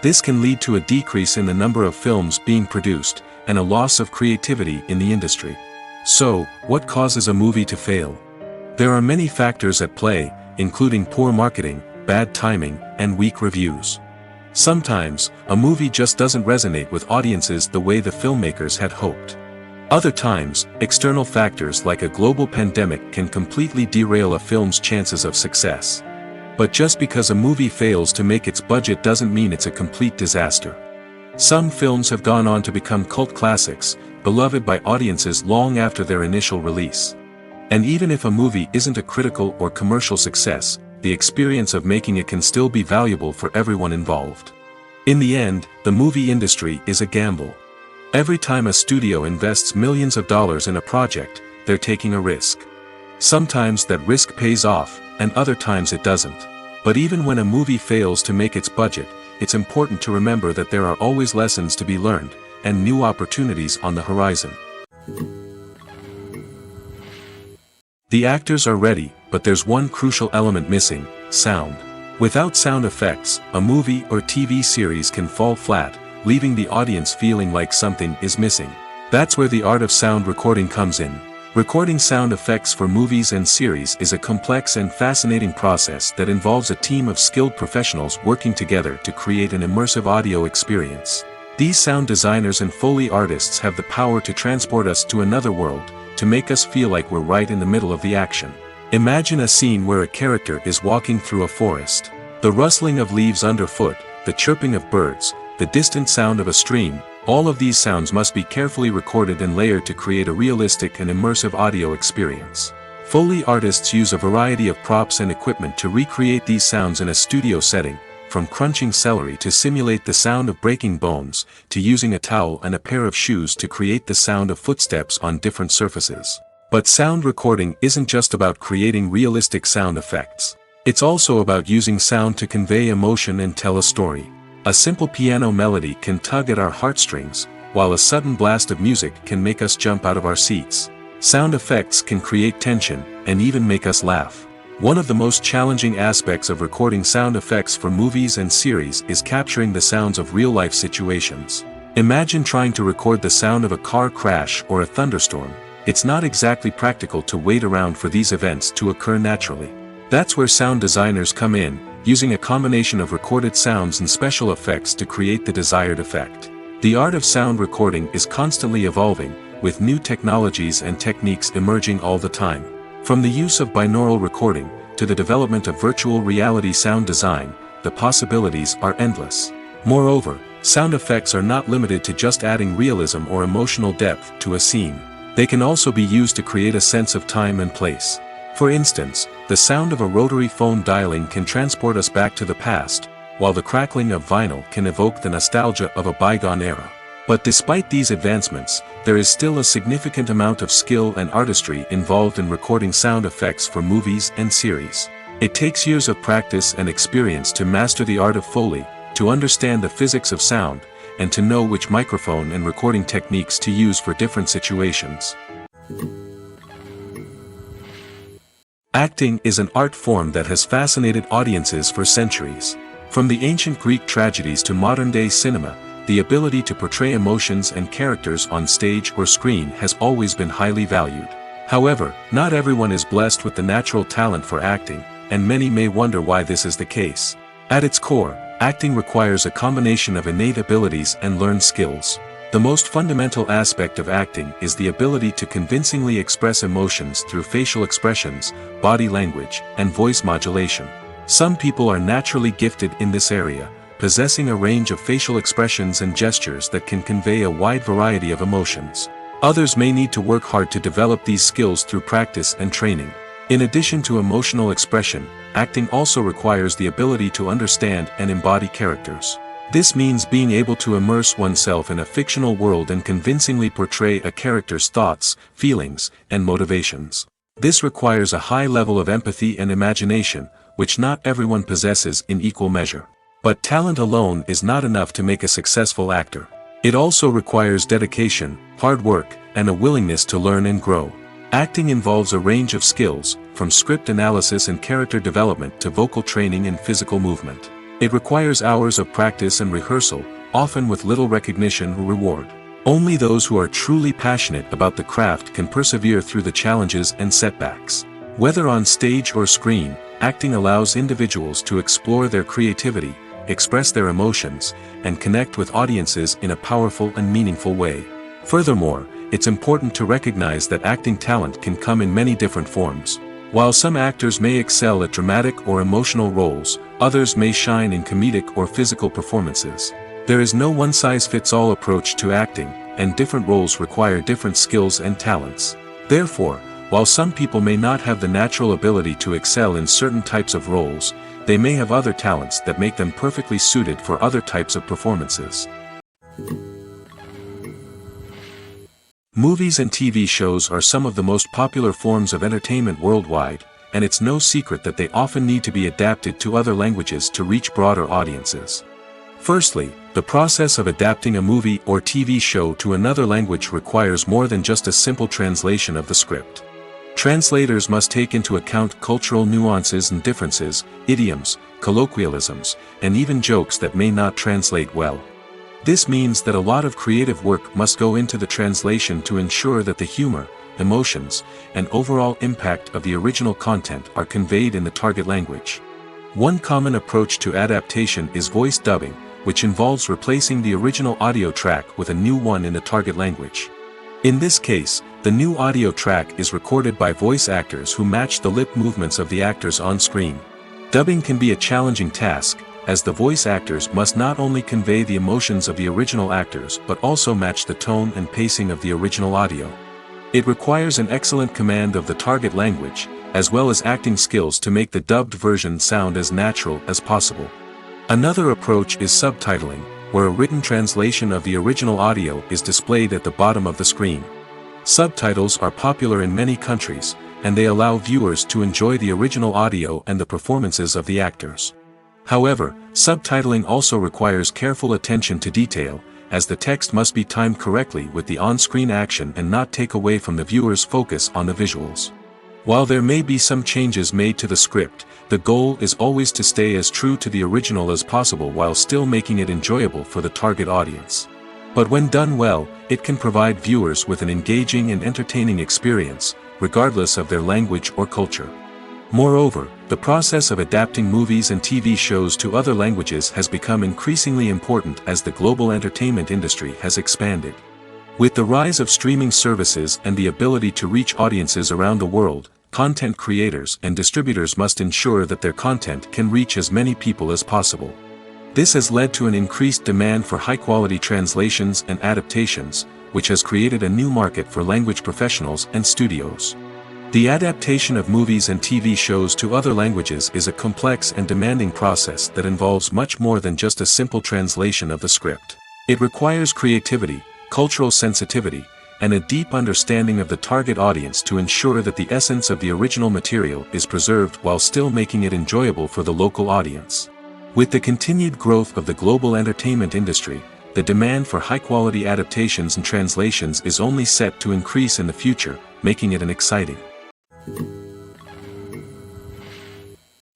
This can lead to a decrease in the number of films being produced, and a loss of creativity in the industry. So, what causes a movie to fail? There are many factors at play, including poor marketing, bad timing, and weak reviews. Sometimes, a movie just doesn't resonate with audiences the way the filmmakers had hoped. Other times, external factors like a global pandemic can completely derail a film's chances of success. But just because a movie fails to make its budget doesn't mean it's a complete disaster. Some films have gone on to become cult classics, beloved by audiences long after their initial release. And even if a movie isn't a critical or commercial success, the experience of making it can still be valuable for everyone involved. In the end, the movie industry is a gamble. Every time a studio invests millions of dollars in a project, they're taking a risk. Sometimes that risk pays off, and other times it doesn't. But even when a movie fails to make its budget, it's important to remember that there are always lessons to be learned, and new opportunities on the horizon. The actors are ready, but there's one crucial element missing: sound. Without sound effects, a movie or TV series can fall flat, leaving the audience feeling like something is missing. That's where the art of sound recording comes in. Recording sound effects for movies and series is a complex and fascinating process that involves a team of skilled professionals working together to create an immersive audio experience. These sound designers and Foley artists have the power to transport us to another world, to make us feel like we're right in the middle of the action. Imagine a scene where a character is walking through a forest. The rustling of leaves underfoot, the chirping of birds, the distant sound of a stream, all of these sounds must be carefully recorded and layered to create a realistic and immersive audio experience. Foley artists use a variety of props and equipment to recreate these sounds in a studio setting, from crunching celery to simulate the sound of breaking bones, to using a towel and a pair of shoes to create the sound of footsteps on different surfaces. But sound recording isn't just about creating realistic sound effects. It's also about using sound to convey emotion and tell a story. A simple piano melody can tug at our heartstrings, while a sudden blast of music can make us jump out of our seats. Sound effects can create tension, and even make us laugh. One of the most challenging aspects of recording sound effects for movies and series is capturing the sounds of real-life situations. Imagine trying to record the sound of a car crash or a thunderstorm. It's not exactly practical to wait around for these events to occur naturally. That's where sound designers come in, using a combination of recorded sounds and special effects to create the desired effect. The art of sound recording is constantly evolving, with new technologies and techniques emerging all the time. From the use of binaural recording, to the development of virtual reality sound design, the possibilities are endless. Moreover, sound effects are not limited to just adding realism or emotional depth to a scene. They can also be used to create a sense of time and place. For instance, the sound of a rotary phone dialing can transport us back to the past, while the crackling of vinyl can evoke the nostalgia of a bygone era. But despite these advancements, there is still a significant amount of skill and artistry involved in recording sound effects for movies and series. It takes years of practice and experience to master the art of Foley, to understand the physics of sound, and to know which microphone and recording techniques to use for different situations. Acting is an art form that has fascinated audiences for centuries. From the ancient Greek tragedies to modern-day cinema, the ability to portray emotions and characters on stage or screen has always been highly valued. However, not everyone is blessed with the natural talent for acting, and many may wonder why this is the case. At its core, acting requires a combination of innate abilities and learned skills. The most fundamental aspect of acting is the ability to convincingly express emotions through facial expressions, body language, and voice modulation. Some people are naturally gifted in this area, possessing a range of facial expressions and gestures that can convey a wide variety of emotions. Others may need to work hard to develop these skills through practice and training. In addition to emotional expression, acting also requires the ability to understand and embody characters. This means being able to immerse oneself in a fictional world and convincingly portray a character's thoughts, feelings, and motivations. This requires a high level of empathy and imagination, which not everyone possesses in equal measure. But talent alone is not enough to make a successful actor. It also requires dedication, hard work, and a willingness to learn and grow. Acting involves a range of skills, from script analysis and character development to vocal training and physical movement. It requires hours of practice and rehearsal, often with little recognition or reward. Only those who are truly passionate about the craft can persevere through the challenges and setbacks. Whether on stage or screen, acting allows individuals to explore their creativity, express their emotions, and connect with audiences in a powerful and meaningful way. Furthermore, it's important to recognize that acting talent can come in many different forms. While some actors may excel at dramatic or emotional roles, others may shine in comedic or physical performances. There is no one-size-fits-all approach to acting, and different roles require different skills and talents. Therefore, while some people may not have the natural ability to excel in certain types of roles, they may have other talents that make them perfectly suited for other types of performances. Movies and TV shows are some of the most popular forms of entertainment worldwide, and it's no secret that they often need to be adapted to other languages to reach broader audiences. Firstly, the process of adapting a movie or TV show to another language requires more than just a simple translation of the script. Translators must take into account cultural nuances and differences, idioms, colloquialisms, and even jokes that may not translate well. This means that a lot of creative work must go into the translation to ensure that the humor, emotions, and overall impact of the original content are conveyed in the target language. One common approach to adaptation is voice dubbing, which involves replacing the original audio track with a new one in the target language. In this case, the new audio track is recorded by voice actors who match the lip movements of the actors on screen. Dubbing can be a challenging task, as the voice actors must not only convey the emotions of the original actors but also match the tone and pacing of the original audio. It requires an excellent command of the target language, as well as acting skills to make the dubbed version sound as natural as possible. Another approach is subtitling, where a written translation of the original audio is displayed at the bottom of the screen. Subtitles are popular in many countries, and they allow viewers to enjoy the original audio and the performances of the actors. However, subtitling also requires careful attention to detail, as the text must be timed correctly with the on-screen action and not take away from the viewer's focus on the visuals. While there may be some changes made to the script, the goal is always to stay as true to the original as possible while still making it enjoyable for the target audience. But when done well, it can provide viewers with an engaging and entertaining experience, regardless of their language or culture. Moreover, the process of adapting movies and TV shows to other languages has become increasingly important as the global entertainment industry has expanded. With the rise of streaming services and the ability to reach audiences around the world, content creators and distributors must ensure that their content can reach as many people as possible. This has led to an increased demand for high-quality translations and adaptations, which has created a new market for language professionals and studios. The adaptation of movies and TV shows to other languages is a complex and demanding process that involves much more than just a simple translation of the script. It requires creativity, cultural sensitivity, and a deep understanding of the target audience to ensure that the essence of the original material is preserved while still making it enjoyable for the local audience. With the continued growth of the global entertainment industry, the demand for high-quality adaptations and translations is only set to increase in the future, making it an exciting.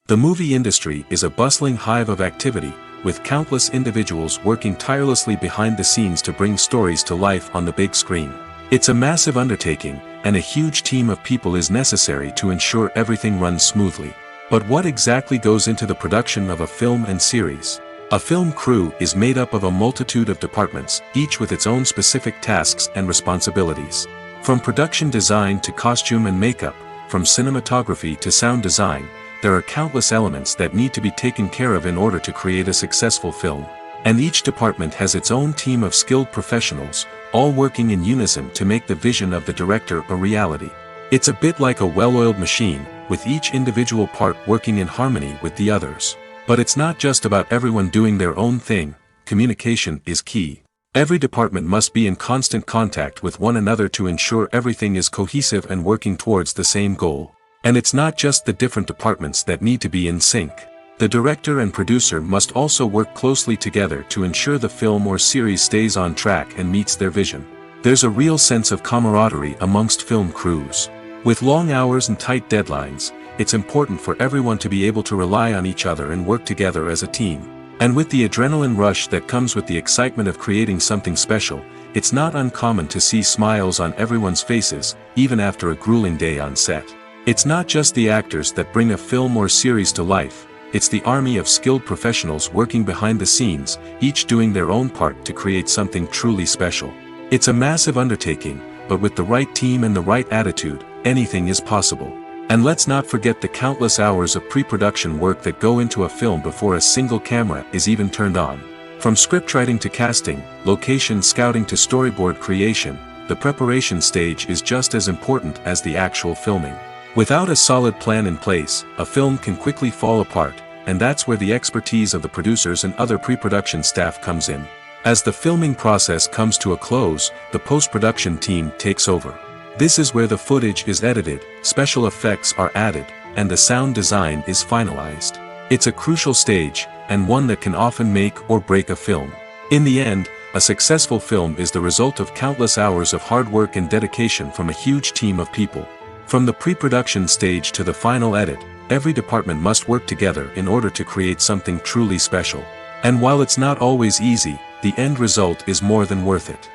The movie industry is a bustling hive of activity, with countless individuals working tirelessly behind the scenes to bring stories to life on the big screen. It's a massive undertaking, and a huge team of people is necessary to ensure everything runs smoothly. But what exactly goes into the production of a film and series? A film crew is made up of a multitude of departments, each with its own specific tasks and responsibilities. From production design to costume and makeup, from cinematography to sound design, there are countless elements that need to be taken care of in order to create a successful film. And each department has its own team of skilled professionals, all working in unison to make the vision of the director a reality. It's a bit like a well-oiled machine, with each individual part working in harmony with the others. But it's not just about everyone doing their own thing. Communication is key. Every department must be in constant contact with one another to ensure everything is cohesive and working towards the same goal. And it's not just the different departments that need to be in sync. The director and producer must also work closely together to ensure the film or series stays on track and meets their vision. There's a real sense of camaraderie amongst film crews. With long hours and tight deadlines, it's important for everyone to be able to rely on each other and work together as a team. And with the adrenaline rush that comes with the excitement of creating something special, it's not uncommon to see smiles on everyone's faces, even after a grueling day on set. It's not just the actors that bring a film or series to life, it's the army of skilled professionals working behind the scenes, each doing their own part to create something truly special. It's a massive undertaking, but with the right team and the right attitude, anything is possible. And let's not forget the countless hours of pre-production work that go into a film before a single camera is even turned on. From scriptwriting to casting, location scouting to storyboard creation, the preparation stage is just as important as the actual filming. Without a solid plan in place, a film can quickly fall apart, and that's where the expertise of the producers and other pre-production staff comes in. As the filming process comes to a close, the post-production team takes over. This is where the footage is edited, special effects are added, and the sound design is finalized. It's a crucial stage, and one that can often make or break a film. In the end, a successful film is the result of countless hours of hard work and dedication from a huge team of people. From the pre-production stage to the final edit, every department must work together in order to create something truly special. And while it's not always easy, the end result is more than worth it.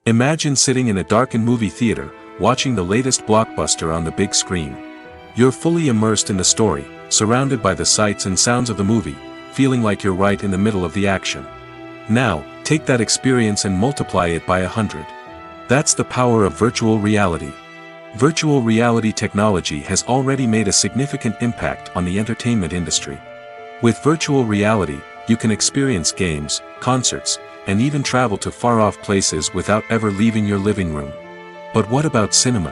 Imagine sitting in a darkened movie theater, watching the latest blockbuster on the big screen. You're fully immersed in the story, surrounded by the sights and sounds of the movie, feeling like you're right in the middle of the action. Now, take that experience and multiply it by 100. That's the power of virtual reality. Virtual reality technology has already made a significant impact on the entertainment industry. With virtual reality, you can experience games, concerts, and even travel to far-off places without ever leaving your living room. But what about cinema?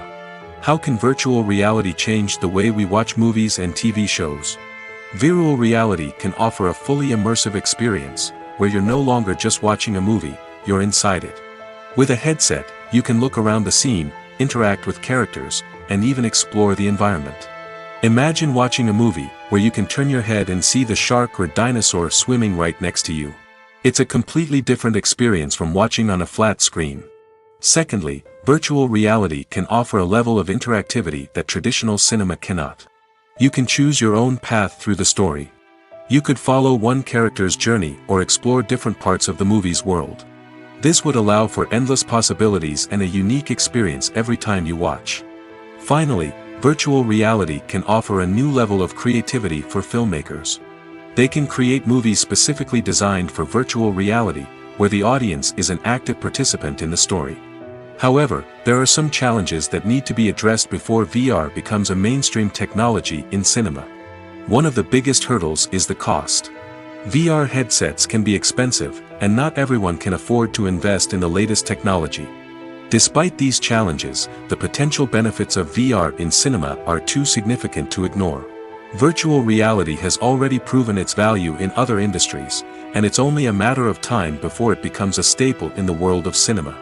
How can virtual reality change the way we watch movies and TV shows? Virtual reality can offer a fully immersive experience, where you're no longer just watching a movie, you're inside it. With a headset, you can look around the scene, interact with characters, and even explore the environment. Imagine watching a movie, where you can turn your head and see the shark or dinosaur swimming right next to you. It's a completely different experience from watching on a flat screen. Secondly, Virtual reality can offer a level of interactivity that traditional cinema cannot. You can choose your own path through the story. You could follow one character's journey or explore different parts of the movie's world. This would allow for endless possibilities and a unique experience every time you watch. Finally, virtual reality can offer a new level of creativity for filmmakers. They can create movies specifically designed for virtual reality, where the audience is an active participant in the story. However, there are some challenges that need to be addressed before VR becomes a mainstream technology in cinema. One of the biggest hurdles is the cost. VR headsets can be expensive, and not everyone can afford to invest in the latest technology. Despite these challenges, the potential benefits of VR in cinema are too significant to ignore. Virtual reality has already proven its value in other industries, and it's only a matter of time before it becomes a staple in the world of cinema.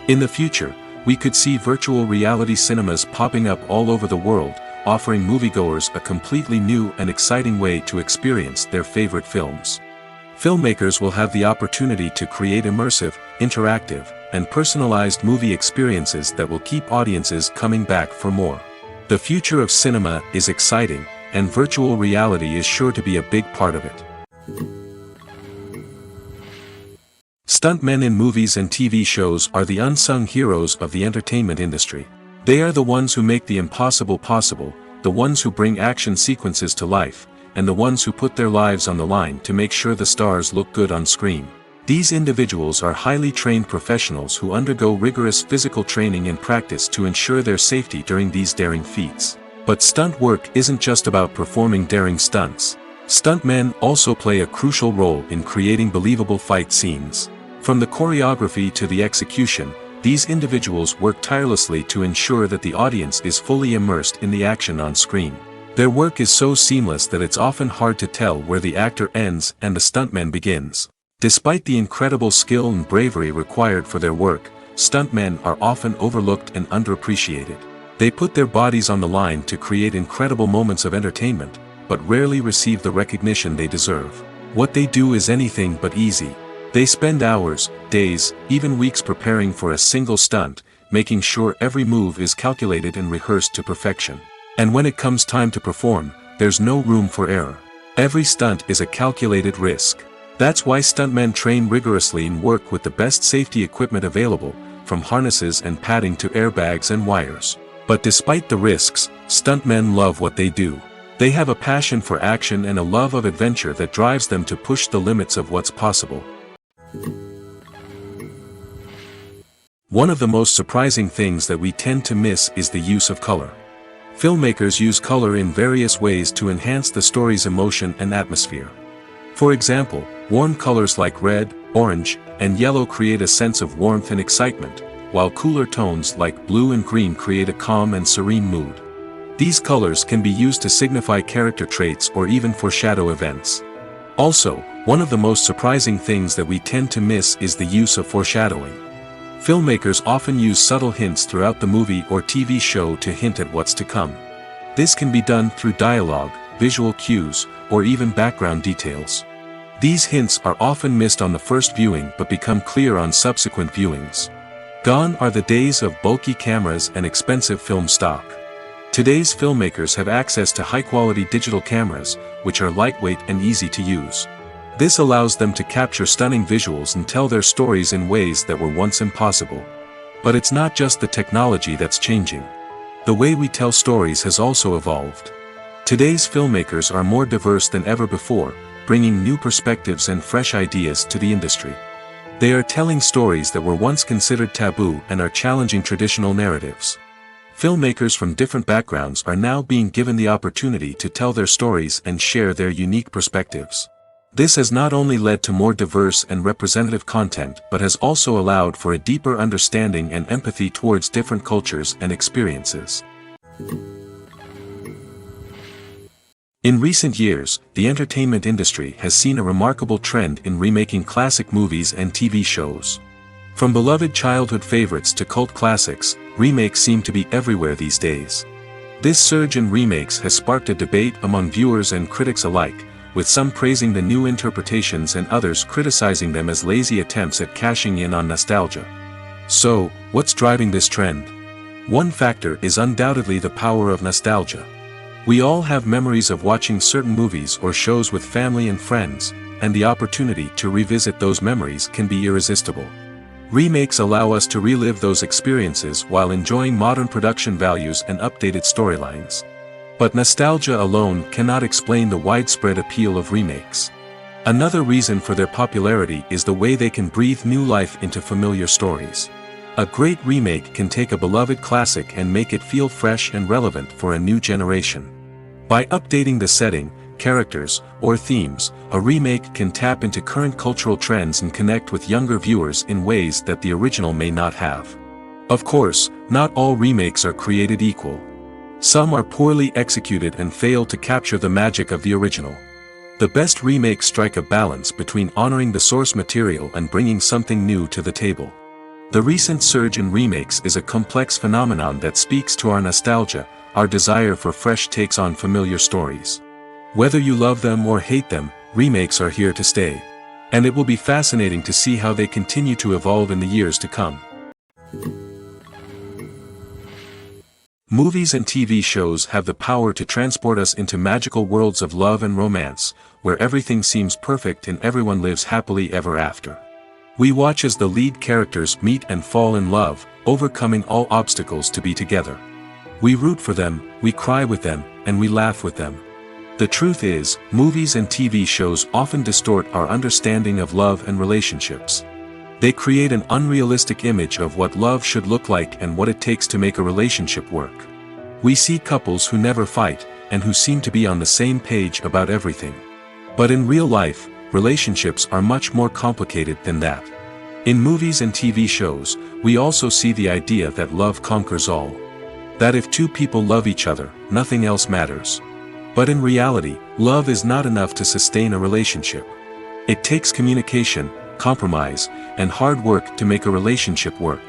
In the future, we could see virtual reality cinemas popping up all over the world, offering moviegoers a completely new and exciting way to experience their favorite films. Filmmakers will have the opportunity to create immersive, interactive, and personalized movie experiences that will keep audiences coming back for more. The future of cinema is exciting, and virtual reality is sure to be a big part of it. Stuntmen in movies and TV shows are the unsung heroes of the entertainment industry. They are the ones who make the impossible possible, the ones who bring action sequences to life, and the ones who put their lives on the line to make sure the stars look good on screen. These individuals are highly trained professionals who undergo rigorous physical training and practice to ensure their safety during these daring feats. But stunt work isn't just about performing daring stunts. Stuntmen also play a crucial role in creating believable fight scenes. From the choreography to the execution, these individuals work tirelessly to ensure that the audience is fully immersed in the action on screen. Their work is so seamless that it's often hard to tell where the actor ends and the stuntman begins. Despite the incredible skill and bravery required for their work, stuntmen are often overlooked and underappreciated. They put their bodies on the line to create incredible moments of entertainment, but rarely receive the recognition they deserve. What they do is anything but easy. They spend hours, days, even weeks preparing for a single stunt, making sure every move is calculated and rehearsed to perfection. And when it comes time to perform, there's no room for error. Every stunt is a calculated risk. That's why stuntmen train rigorously and work with the best safety equipment available, from harnesses and padding to airbags and wires. But despite the risks, stuntmen love what they do. They have a passion for action and a love of adventure that drives them to push the limits of what's possible. One of the most surprising things that we tend to miss is the use of color. Filmmakers use color in various ways to enhance the story's emotion and atmosphere. For example, warm colors like red, orange, and yellow create a sense of warmth and excitement, while cooler tones like blue and green create a calm and serene mood. These colors can be used to signify character traits or even foreshadow events. Also, one of the most surprising things that we tend to miss is the use of foreshadowing. Filmmakers often use subtle hints throughout the movie or TV show to hint at what's to come. This can be done through dialogue, visual cues, or even background details. These hints are often missed on the first viewing but become clear on subsequent viewings. Gone are the days of bulky cameras and expensive film stock. Today's filmmakers have access to high-quality digital cameras, which are lightweight and easy to use. This allows them to capture stunning visuals and tell their stories in ways that were once impossible. But it's not just the technology that's changing. The way we tell stories has also evolved. Today's filmmakers are more diverse than ever before, bringing new perspectives and fresh ideas to the industry. They are telling stories that were once considered taboo and are challenging traditional narratives. Filmmakers from different backgrounds are now being given the opportunity to tell their stories and share their unique perspectives. This has not only led to more diverse and representative content but has also allowed for a deeper understanding and empathy towards different cultures and experiences. In recent years, the entertainment industry has seen a remarkable trend in remaking classic movies and TV shows. From beloved childhood favorites to cult classics, remakes seem to be everywhere these days. This surge in remakes has sparked a debate among viewers and critics alike, with some praising the new interpretations and others criticizing them as lazy attempts at cashing in on nostalgia. So, what's driving this trend? One factor is undoubtedly the power of nostalgia. We all have memories of watching certain movies or shows with family and friends, and the opportunity to revisit those memories can be irresistible. Remakes allow us to relive those experiences while enjoying modern production values and updated storylines. But nostalgia alone cannot explain the widespread appeal of remakes. Another reason for their popularity is the way they can breathe new life into familiar stories. A great remake can take a beloved classic and make it feel fresh and relevant for a new generation. By updating the setting, characters, or themes, a remake can tap into current cultural trends and connect with younger viewers in ways that the original may not have. Of course, not all remakes are created equal. Some are poorly executed and fail to capture the magic of the original. The best remakes strike a balance between honoring the source material and bringing something new to the table. The recent surge in remakes is a complex phenomenon that speaks to our nostalgia, our desire for fresh takes on familiar stories. Whether you love them or hate them, remakes are here to stay. And it will be fascinating to see how they continue to evolve in the years to come. Movies and TV shows have the power to transport us into magical worlds of love and romance, where everything seems perfect and everyone lives happily ever after. We watch as the lead characters meet and fall in love, overcoming all obstacles to be together. We root for them, we cry with them, and we laugh with them. The truth is, movies and TV shows often distort our understanding of love and relationships. They create an unrealistic image of what love should look like and what it takes to make a relationship work. We see couples who never fight, and who seem to be on the same page about everything. But in real life, relationships are much more complicated than that. In movies and TV shows, we also see the idea that love conquers all. That if two people love each other, nothing else matters. But in reality, love is not enough to sustain a relationship. It takes communication, compromise, and hard work to make a relationship work.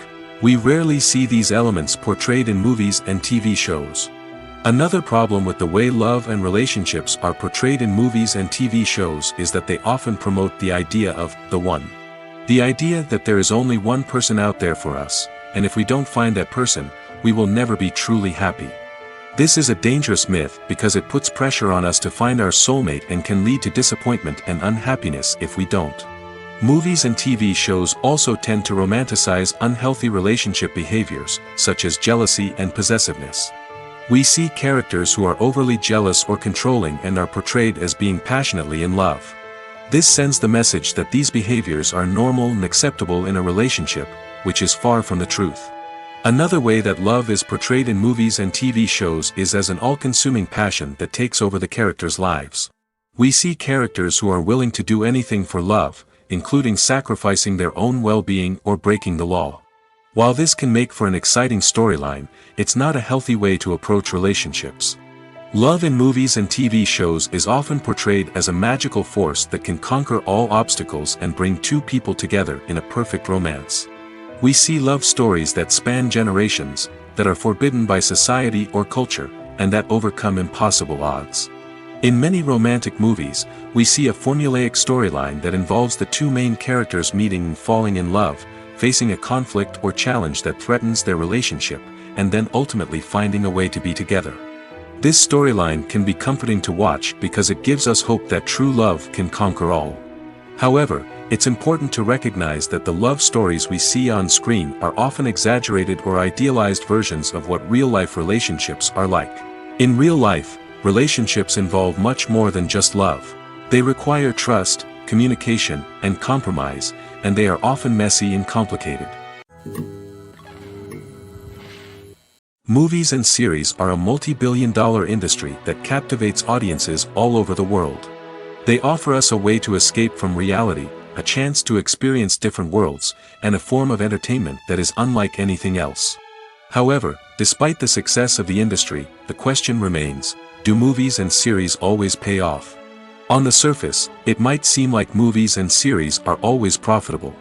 We rarely see these elements portrayed in movies and TV shows. Another problem with the way love and relationships are portrayed in movies and TV shows is that they often promote the idea of the one. The idea that there is only one person out there for us, and if we don't find that person, we will never be truly happy. This is a dangerous myth because it puts pressure on us to find our soulmate and can lead to disappointment and unhappiness if we don't. Movies and TV shows also tend to romanticize unhealthy relationship behaviors, such as jealousy and possessiveness. We see characters who are overly jealous or controlling and are portrayed as being passionately in love. This sends the message that these behaviors are normal and acceptable in a relationship, which is far from the truth. Another way that love is portrayed in movies and TV shows is as an all-consuming passion that takes over the characters' lives. We see characters who are willing to do anything for love, including sacrificing their own well-being or breaking the law. While this can make for an exciting storyline, it's not a healthy way to approach relationships. Love in movies and TV shows is often portrayed as a magical force that can conquer all obstacles and bring two people together in a perfect romance. We see love stories that span generations, that are forbidden by society or culture, and that overcome impossible odds. In many romantic movies, we see a formulaic storyline that involves the two main characters meeting and falling in love, facing a conflict or challenge that threatens their relationship, and then ultimately finding a way to be together. This storyline can be comforting to watch because it gives us hope that true love can conquer all. However, it's important to recognize that the love stories we see on screen are often exaggerated or idealized versions of what real-life relationships are like. In real life, relationships involve much more than just love. They require trust, communication, and compromise, and they are often messy and complicated. Movies and series are a multi-billion-dollar industry that captivates audiences all over the world. They offer us a way to escape from reality, a chance to experience different worlds, and a form of entertainment that is unlike anything else. However, despite the success of the industry, the question remains, do movies and series always pay off? On the surface, it might seem like movies and series are always profitable.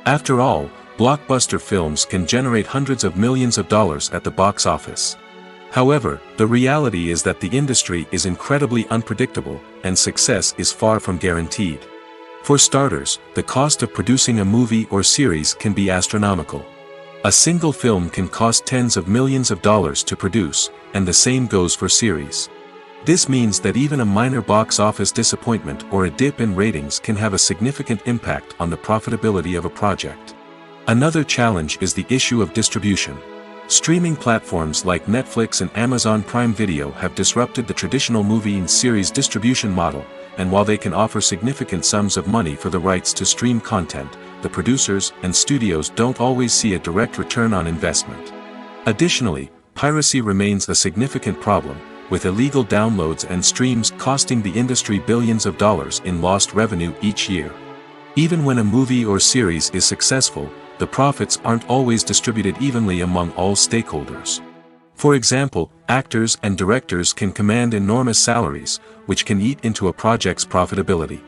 After all, blockbuster films can generate hundreds of millions of dollars at the box office. However, the reality is that the industry is incredibly unpredictable, and success is far from guaranteed. For starters, the cost of producing a movie or series can be astronomical. A single film can cost tens of millions of dollars to produce, and the same goes for series. This means that even a minor box office disappointment or a dip in ratings can have a significant impact on the profitability of a project. Another challenge is the issue of distribution. Streaming platforms like Netflix and Amazon Prime Video have disrupted the traditional movie and series distribution model, and while they can offer significant sums of money for the rights to stream content, the producers and studios don't always see a direct return on investment. Additionally, piracy remains a significant problem, with illegal downloads and streams costing the industry billions of dollars in lost revenue each year. Even when a movie or series is successful, the profits aren't always distributed evenly among all stakeholders. For example, actors and directors can command enormous salaries, which can eat into a project's profitability.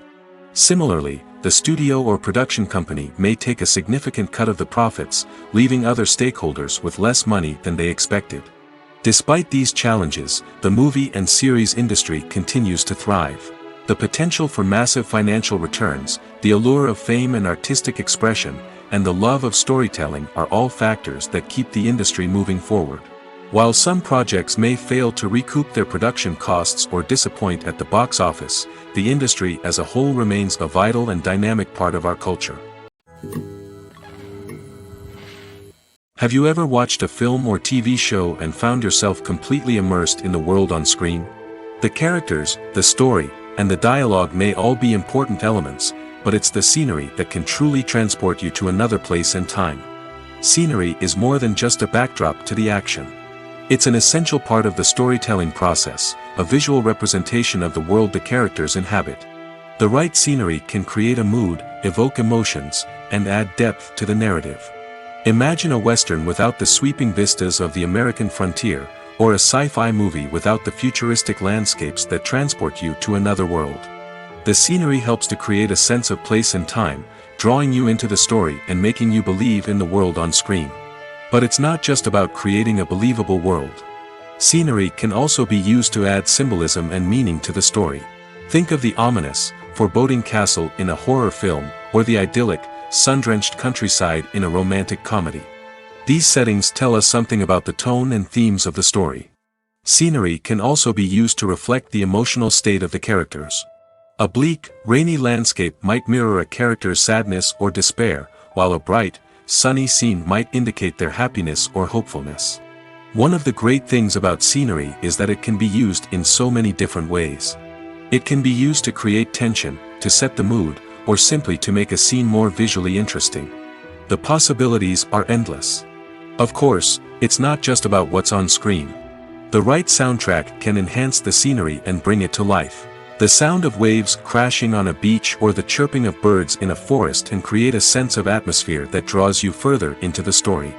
Similarly, the studio or production company may take a significant cut of the profits, leaving other stakeholders with less money than they expected. Despite these challenges, the movie and series industry continues to thrive. The potential for massive financial returns, the allure of fame and artistic expression, and the love of storytelling are all factors that keep the industry moving forward. While some projects may fail to recoup their production costs or disappoint at the box office, the industry as a whole remains a vital and dynamic part of our culture. Have you ever watched a film or TV show and found yourself completely immersed in the world on screen? The characters, the story, and the dialogue may all be important elements, but it's the scenery that can truly transport you to another place and time. Scenery is more than just a backdrop to the action. It's an essential part of the storytelling process, a visual representation of the world the characters inhabit. The right scenery can create a mood, evoke emotions, and add depth to the narrative. Imagine a Western without the sweeping vistas of the American frontier, or a sci-fi movie without the futuristic landscapes that transport you to another world. The scenery helps to create a sense of place and time, drawing you into the story and making you believe in the world on screen. But it's not just about creating a believable world. Scenery can also be used to add symbolism and meaning to the story. Think of the ominous, foreboding castle in a horror film, or the idyllic, sun-drenched countryside in a romantic comedy. These settings tell us something about the tone and themes of the story. Scenery can also be used to reflect the emotional state of the characters. A bleak, rainy landscape might mirror a character's sadness or despair, while a bright, sunny scene might indicate their happiness or hopefulness. One of the great things about scenery is that it can be used in so many different ways. It can be used to create tension, to set the mood, or simply to make a scene more visually interesting. The possibilities are endless. Of course, it's not just about what's on screen. The right soundtrack can enhance the scenery and bring it to life. The sound of waves crashing on a beach or the chirping of birds in a forest can create a sense of atmosphere that draws you further into the story.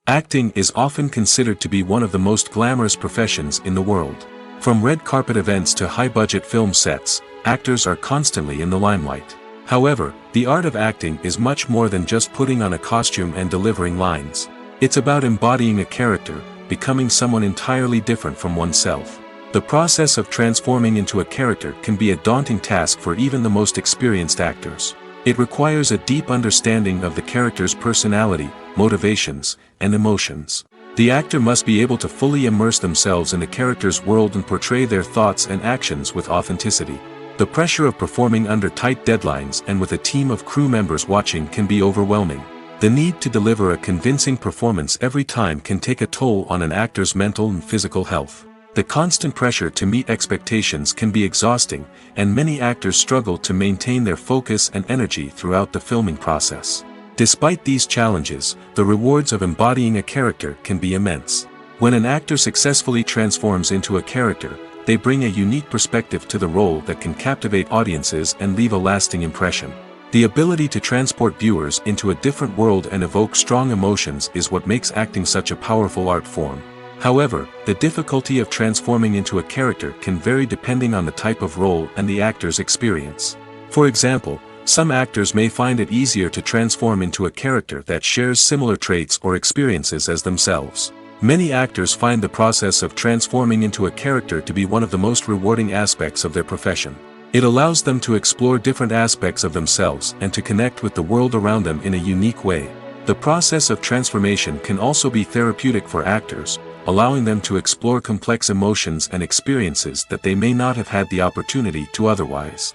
Acting is often considered to be one of the most glamorous professions in the world. From red carpet events to high-budget film sets, actors are constantly in the limelight. However, the art of acting is much more than just putting on a costume and delivering lines. It's about embodying a character, becoming someone entirely different from oneself. The process of transforming into a character can be a daunting task for even the most experienced actors. It requires a deep understanding of the character's personality, motivations, and emotions. The actor must be able to fully immerse themselves in the character's world and portray their thoughts and actions with authenticity. The pressure of performing under tight deadlines and with a team of crew members watching can be overwhelming. The need to deliver a convincing performance every time can take a toll on an actor's mental and physical health. The constant pressure to meet expectations can be exhausting, and many actors struggle to maintain their focus and energy throughout the filming process. Despite these challenges, the rewards of embodying a character can be immense. When an actor successfully transforms into a character, they bring a unique perspective to the role that can captivate audiences and leave a lasting impression. The ability to transport viewers into a different world and evoke strong emotions is what makes acting such a powerful art form. However, the difficulty of transforming into a character can vary depending on the type of role and the actor's experience. For example, some actors may find it easier to transform into a character that shares similar traits or experiences as themselves. Many actors find the process of transforming into a character to be one of the most rewarding aspects of their profession. It allows them to explore different aspects of themselves and to connect with the world around them in a unique way. The process of transformation can also be therapeutic for actors, allowing them to explore complex emotions and experiences that they may not have had the opportunity to otherwise.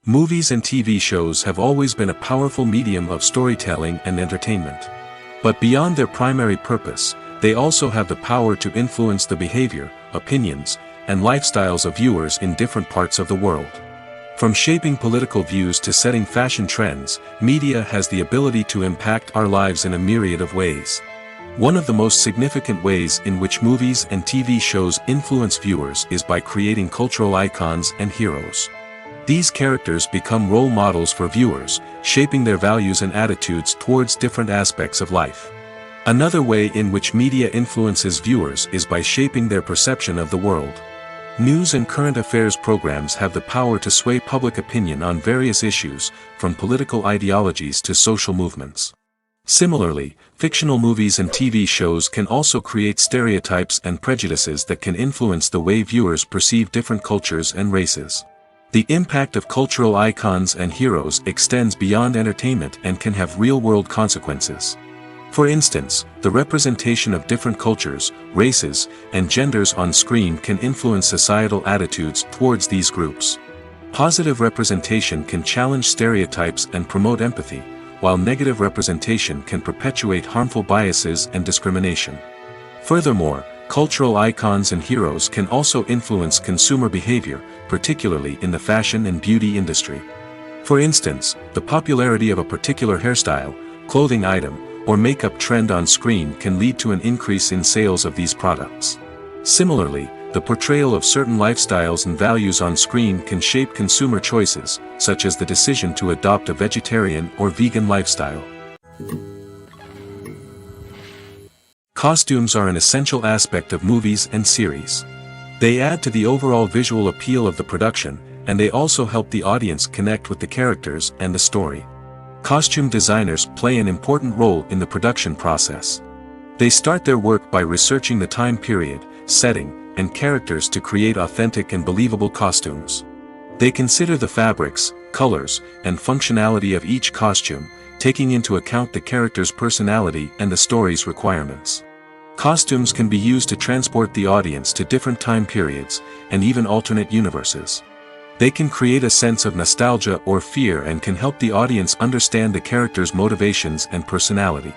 Movies and TV shows have always been a powerful medium of storytelling and entertainment. But beyond their primary purpose, they also have the power to influence the behavior, opinions, and lifestyles of viewers in different parts of the world. From shaping political views to setting fashion trends, media has the ability to impact our lives in a myriad of ways. One of the most significant ways in which movies and TV shows influence viewers is by creating cultural icons and heroes. These characters become role models for viewers, shaping their values and attitudes towards different aspects of life. Another way in which media influences viewers is by shaping their perception of the world. News and current affairs programs have the power to sway public opinion on various issues, from political ideologies to social movements. Similarly, fictional movies and TV shows can also create stereotypes and prejudices that can influence the way viewers perceive different cultures and races. The impact of cultural icons and heroes extends beyond entertainment and can have real-world consequences. For instance, the representation of different cultures, races, and genders on screen can influence societal attitudes towards these groups. Positive representation can challenge stereotypes and promote empathy, while negative representation can perpetuate harmful biases and discrimination. Furthermore, cultural icons and heroes can also influence consumer behavior, particularly in the fashion and beauty industry. For instance, the popularity of a particular hairstyle, clothing item, or makeup trend on screen can lead to an increase in sales of these products. Similarly, the portrayal of certain lifestyles and values on screen can shape consumer choices, such as the decision to adopt a vegetarian or vegan lifestyle. Costumes are an essential aspect of movies and series. They add to the overall visual appeal of the production, and they also help the audience connect with the characters and the story. Costume designers play an important role in the production process. They start their work by researching the time period, setting, and characters to create authentic and believable costumes. They consider the fabrics, colors, and functionality of each costume, taking into account the character's personality and the story's requirements. Costumes can be used to transport the audience to different time periods, and even alternate universes. They can create a sense of nostalgia or fear and can help the audience understand the character's motivations and personality.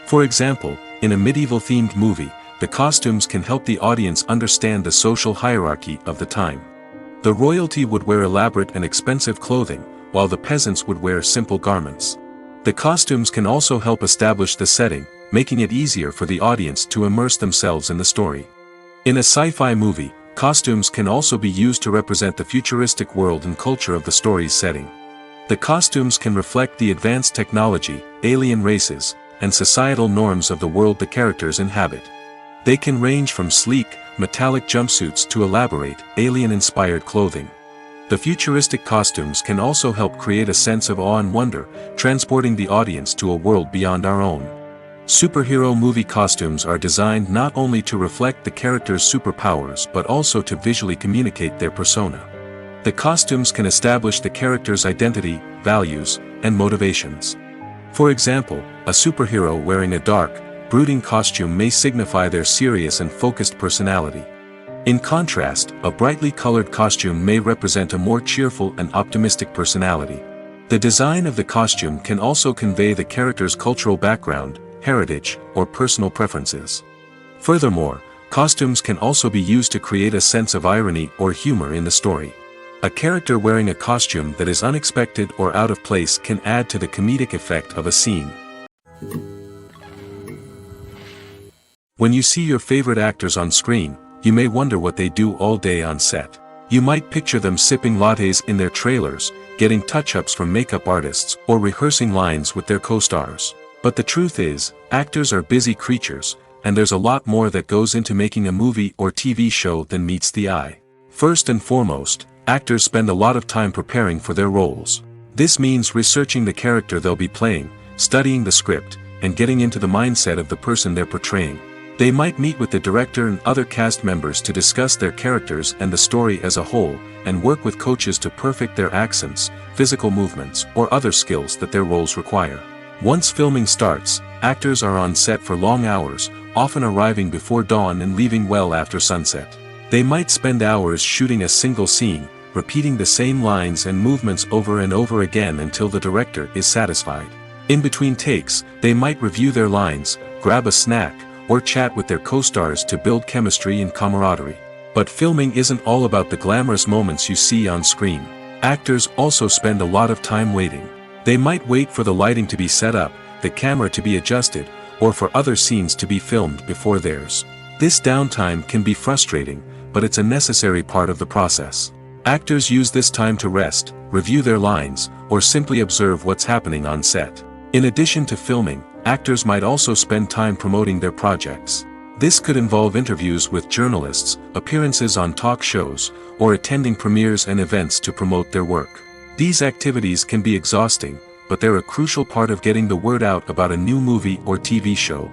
For example, in a medieval-themed movie, the costumes can help the audience understand the social hierarchy of the time. The royalty would wear elaborate and expensive clothing, while the peasants would wear simple garments. The costumes can also help establish the setting, making it easier for the audience to immerse themselves in the story. In a sci-fi movie, costumes can also be used to represent the futuristic world and culture of the story's setting. The costumes can reflect the advanced technology, alien races, and societal norms of the world the characters inhabit. They can range from sleek, metallic jumpsuits to elaborate, alien-inspired clothing. The futuristic costumes can also help create a sense of awe and wonder, transporting the audience to a world beyond our own. Superhero movie costumes are designed not only to reflect the character's superpowers but also to visually communicate their persona. The costumes can establish the character's identity, values, and motivations. For example, a superhero wearing a dark, brooding costume may signify their serious and focused personality. In contrast, a brightly colored costume may represent a more cheerful and optimistic personality. The design of the costume can also convey the character's cultural background, heritage, or personal preferences. Furthermore, costumes can also be used to create a sense of irony or humor in the story. A character wearing a costume that is unexpected or out of place can add to the comedic effect of a scene. When you see your favorite actors on screen, you may wonder what they do all day on set. You might picture them sipping lattes in their trailers, getting touch-ups from makeup artists, or rehearsing lines with their co-stars. But the truth is, actors are busy creatures, and there's a lot more that goes into making a movie or TV show than meets the eye. First and foremost, actors spend a lot of time preparing for their roles. This means researching the character they'll be playing, studying the script, and getting into the mindset of the person they're portraying. They might meet with the director and other cast members to discuss their characters and the story as a whole, and work with coaches to perfect their accents, physical movements, or other skills that their roles require. Once filming starts, actors are on set for long hours, often arriving before dawn and leaving well after sunset. They might spend hours shooting a single scene, repeating the same lines and movements over and over again until the director is satisfied. In between takes, they might review their lines, grab a snack, or chat with their co-stars to build chemistry and camaraderie. But filming isn't all about the glamorous moments you see on screen. Actors also spend a lot of time waiting. They might wait for the lighting to be set up, the camera to be adjusted, or for other scenes to be filmed before theirs. This downtime can be frustrating, but it's a necessary part of the process. Actors use this time to rest, review their lines, or simply observe what's happening on set. In addition to filming, actors might also spend time promoting their projects. This could involve interviews with journalists, appearances on talk shows, or attending premieres and events to promote their work. These activities can be exhausting, but they're a crucial part of getting the word out about a new movie or TV show.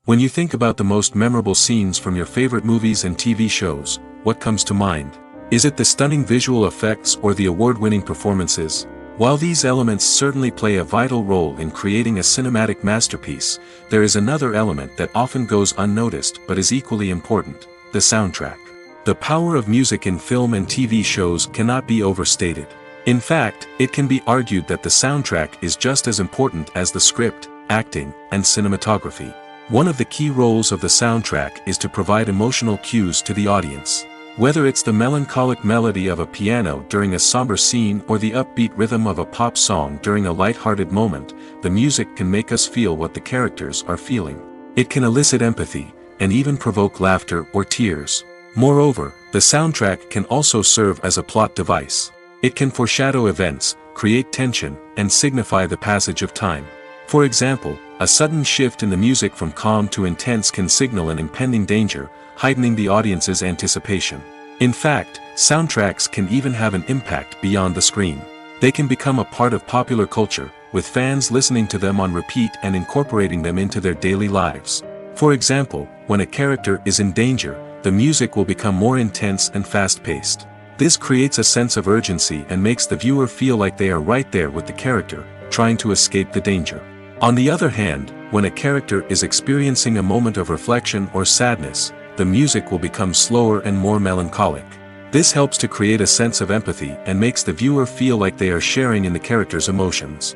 When you think about the most memorable scenes from your favorite movies and TV shows, what comes to mind? Is it the stunning visual effects or the award-winning performances? While these elements certainly play a vital role in creating a cinematic masterpiece, there is another element that often goes unnoticed but is equally important: the soundtrack. The power of music in film and TV shows cannot be overstated. In fact, it can be argued that the soundtrack is just as important as the script, acting, and cinematography. One of the key roles of the soundtrack is to provide emotional cues to the audience. Whether it's the melancholic melody of a piano during a somber scene or the upbeat rhythm of a pop song during a light-hearted moment, the music can make us feel what the characters are feeling. It can elicit empathy, and even provoke laughter or tears. Moreover, the soundtrack can also serve as a plot device. It can foreshadow events, create tension, and signify the passage of time. For example, a sudden shift in the music from calm to intense can signal an impending danger, heightening the audience's anticipation. In fact, soundtracks can even have an impact beyond the screen. They can become a part of popular culture, with fans listening to them on repeat and incorporating them into their daily lives. For example, when a character is in danger, the music will become more intense and fast-paced. This creates a sense of urgency and makes the viewer feel like they are right there with the character, trying to escape the danger. On the other hand, when a character is experiencing a moment of reflection or sadness, the music will become slower and more melancholic. This helps to create a sense of empathy and makes the viewer feel like they are sharing in the character's emotions.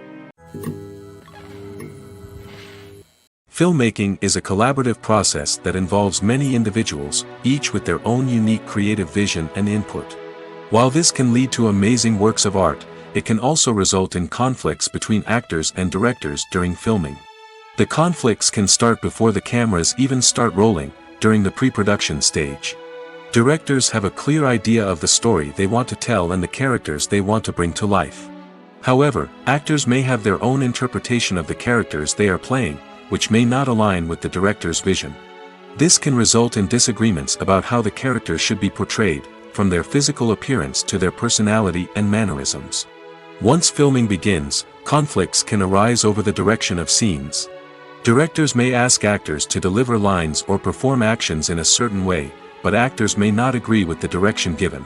Filmmaking is a collaborative process that involves many individuals, each with their own unique creative vision and input. While this can lead to amazing works of art, it can also result in conflicts between actors and directors during filming. The conflicts can start before the cameras even start rolling, during the pre-production stage. Directors have a clear idea of the story they want to tell and the characters they want to bring to life. However, actors may have their own interpretation of the characters they are playing, which may not align with the director's vision. This can result in disagreements about how the characters should be portrayed, from their physical appearance to their personality and mannerisms. Once filming begins, conflicts can arise over the direction of scenes. Directors may ask actors to deliver lines or perform actions in a certain way, but actors may not agree with the direction given.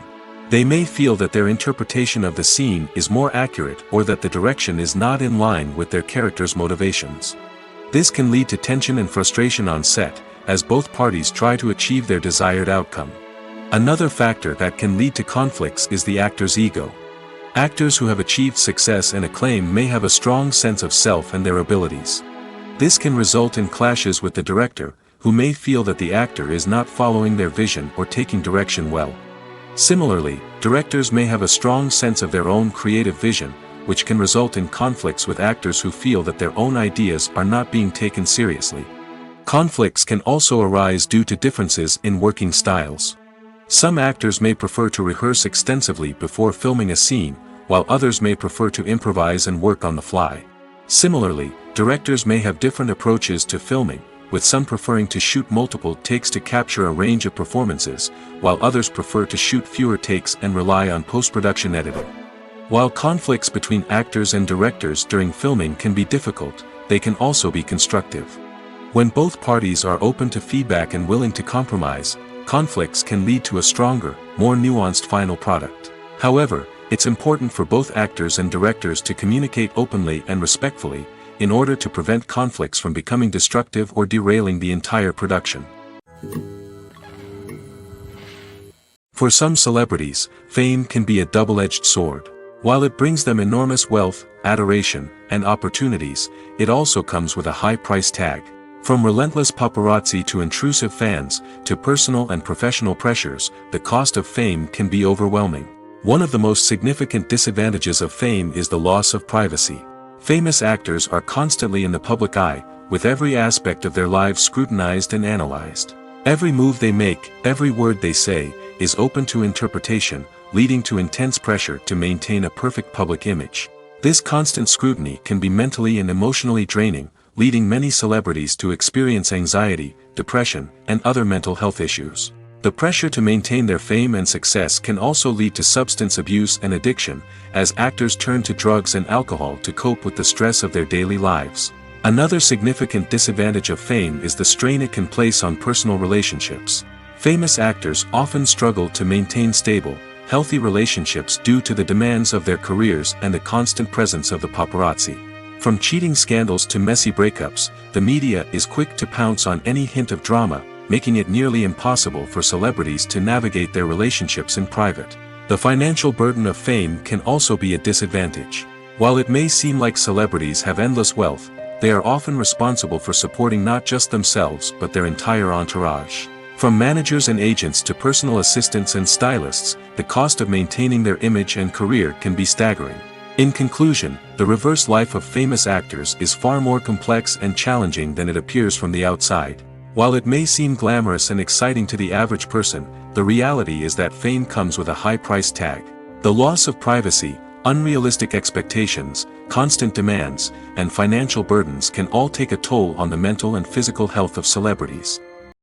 They may feel that their interpretation of the scene is more accurate or that the direction is not in line with their character's motivations. This can lead to tension and frustration on set, as both parties try to achieve their desired outcome. Another factor that can lead to conflicts is the actor's ego. Actors who have achieved success and acclaim may have a strong sense of self and their abilities. This can result in clashes with the director, who may feel that the actor is not following their vision or taking direction well. Similarly, directors may have a strong sense of their own creative vision, which can result in conflicts with actors who feel that their own ideas are not being taken seriously. Conflicts can also arise due to differences in working styles. Some actors may prefer to rehearse extensively before filming a scene, while others may prefer to improvise and work on the fly. Similarly, directors may have different approaches to filming, with some preferring to shoot multiple takes to capture a range of performances, while others prefer to shoot fewer takes and rely on post-production editing. While conflicts between actors and directors during filming can be difficult, they can also be constructive. When both parties are open to feedback and willing to compromise, conflicts can lead to a stronger, more nuanced final product. However, it's important for both actors and directors to communicate openly and respectfully, in order to prevent conflicts from becoming destructive or derailing the entire production. For some celebrities, fame can be a double-edged sword. While it brings them enormous wealth, adoration, and opportunities, it also comes with a high price tag. From relentless paparazzi to intrusive fans, to personal and professional pressures, the cost of fame can be overwhelming. One of the most significant disadvantages of fame is the loss of privacy. Famous actors are constantly in the public eye, with every aspect of their lives scrutinized and analyzed. Every move they make, every word they say, is open to interpretation, leading to intense pressure to maintain a perfect public image. This constant scrutiny can be mentally and emotionally draining, leading many celebrities to experience anxiety, depression, and other mental health issues. The pressure to maintain their fame and success can also lead to substance abuse and addiction, as actors turn to drugs and alcohol to cope with the stress of their daily lives. Another significant disadvantage of fame is the strain it can place on personal relationships. Famous actors often struggle to maintain stable, healthy relationships due to the demands of their careers and the constant presence of the paparazzi. From cheating scandals to messy breakups, the media is quick to pounce on any hint of drama, making it nearly impossible for celebrities to navigate their relationships in private. The financial burden of fame can also be a disadvantage. While it may seem like celebrities have endless wealth, they are often responsible for supporting not just themselves but their entire entourage. From managers and agents to personal assistants and stylists, the cost of maintaining their image and career can be staggering. In conclusion, the reverse life of famous actors is far more complex and challenging than it appears from the outside. While it may seem glamorous and exciting to the average person, the reality is that fame comes with a high price tag. The loss of privacy, unrealistic expectations, constant demands, and financial burdens can all take a toll on the mental and physical health of celebrities.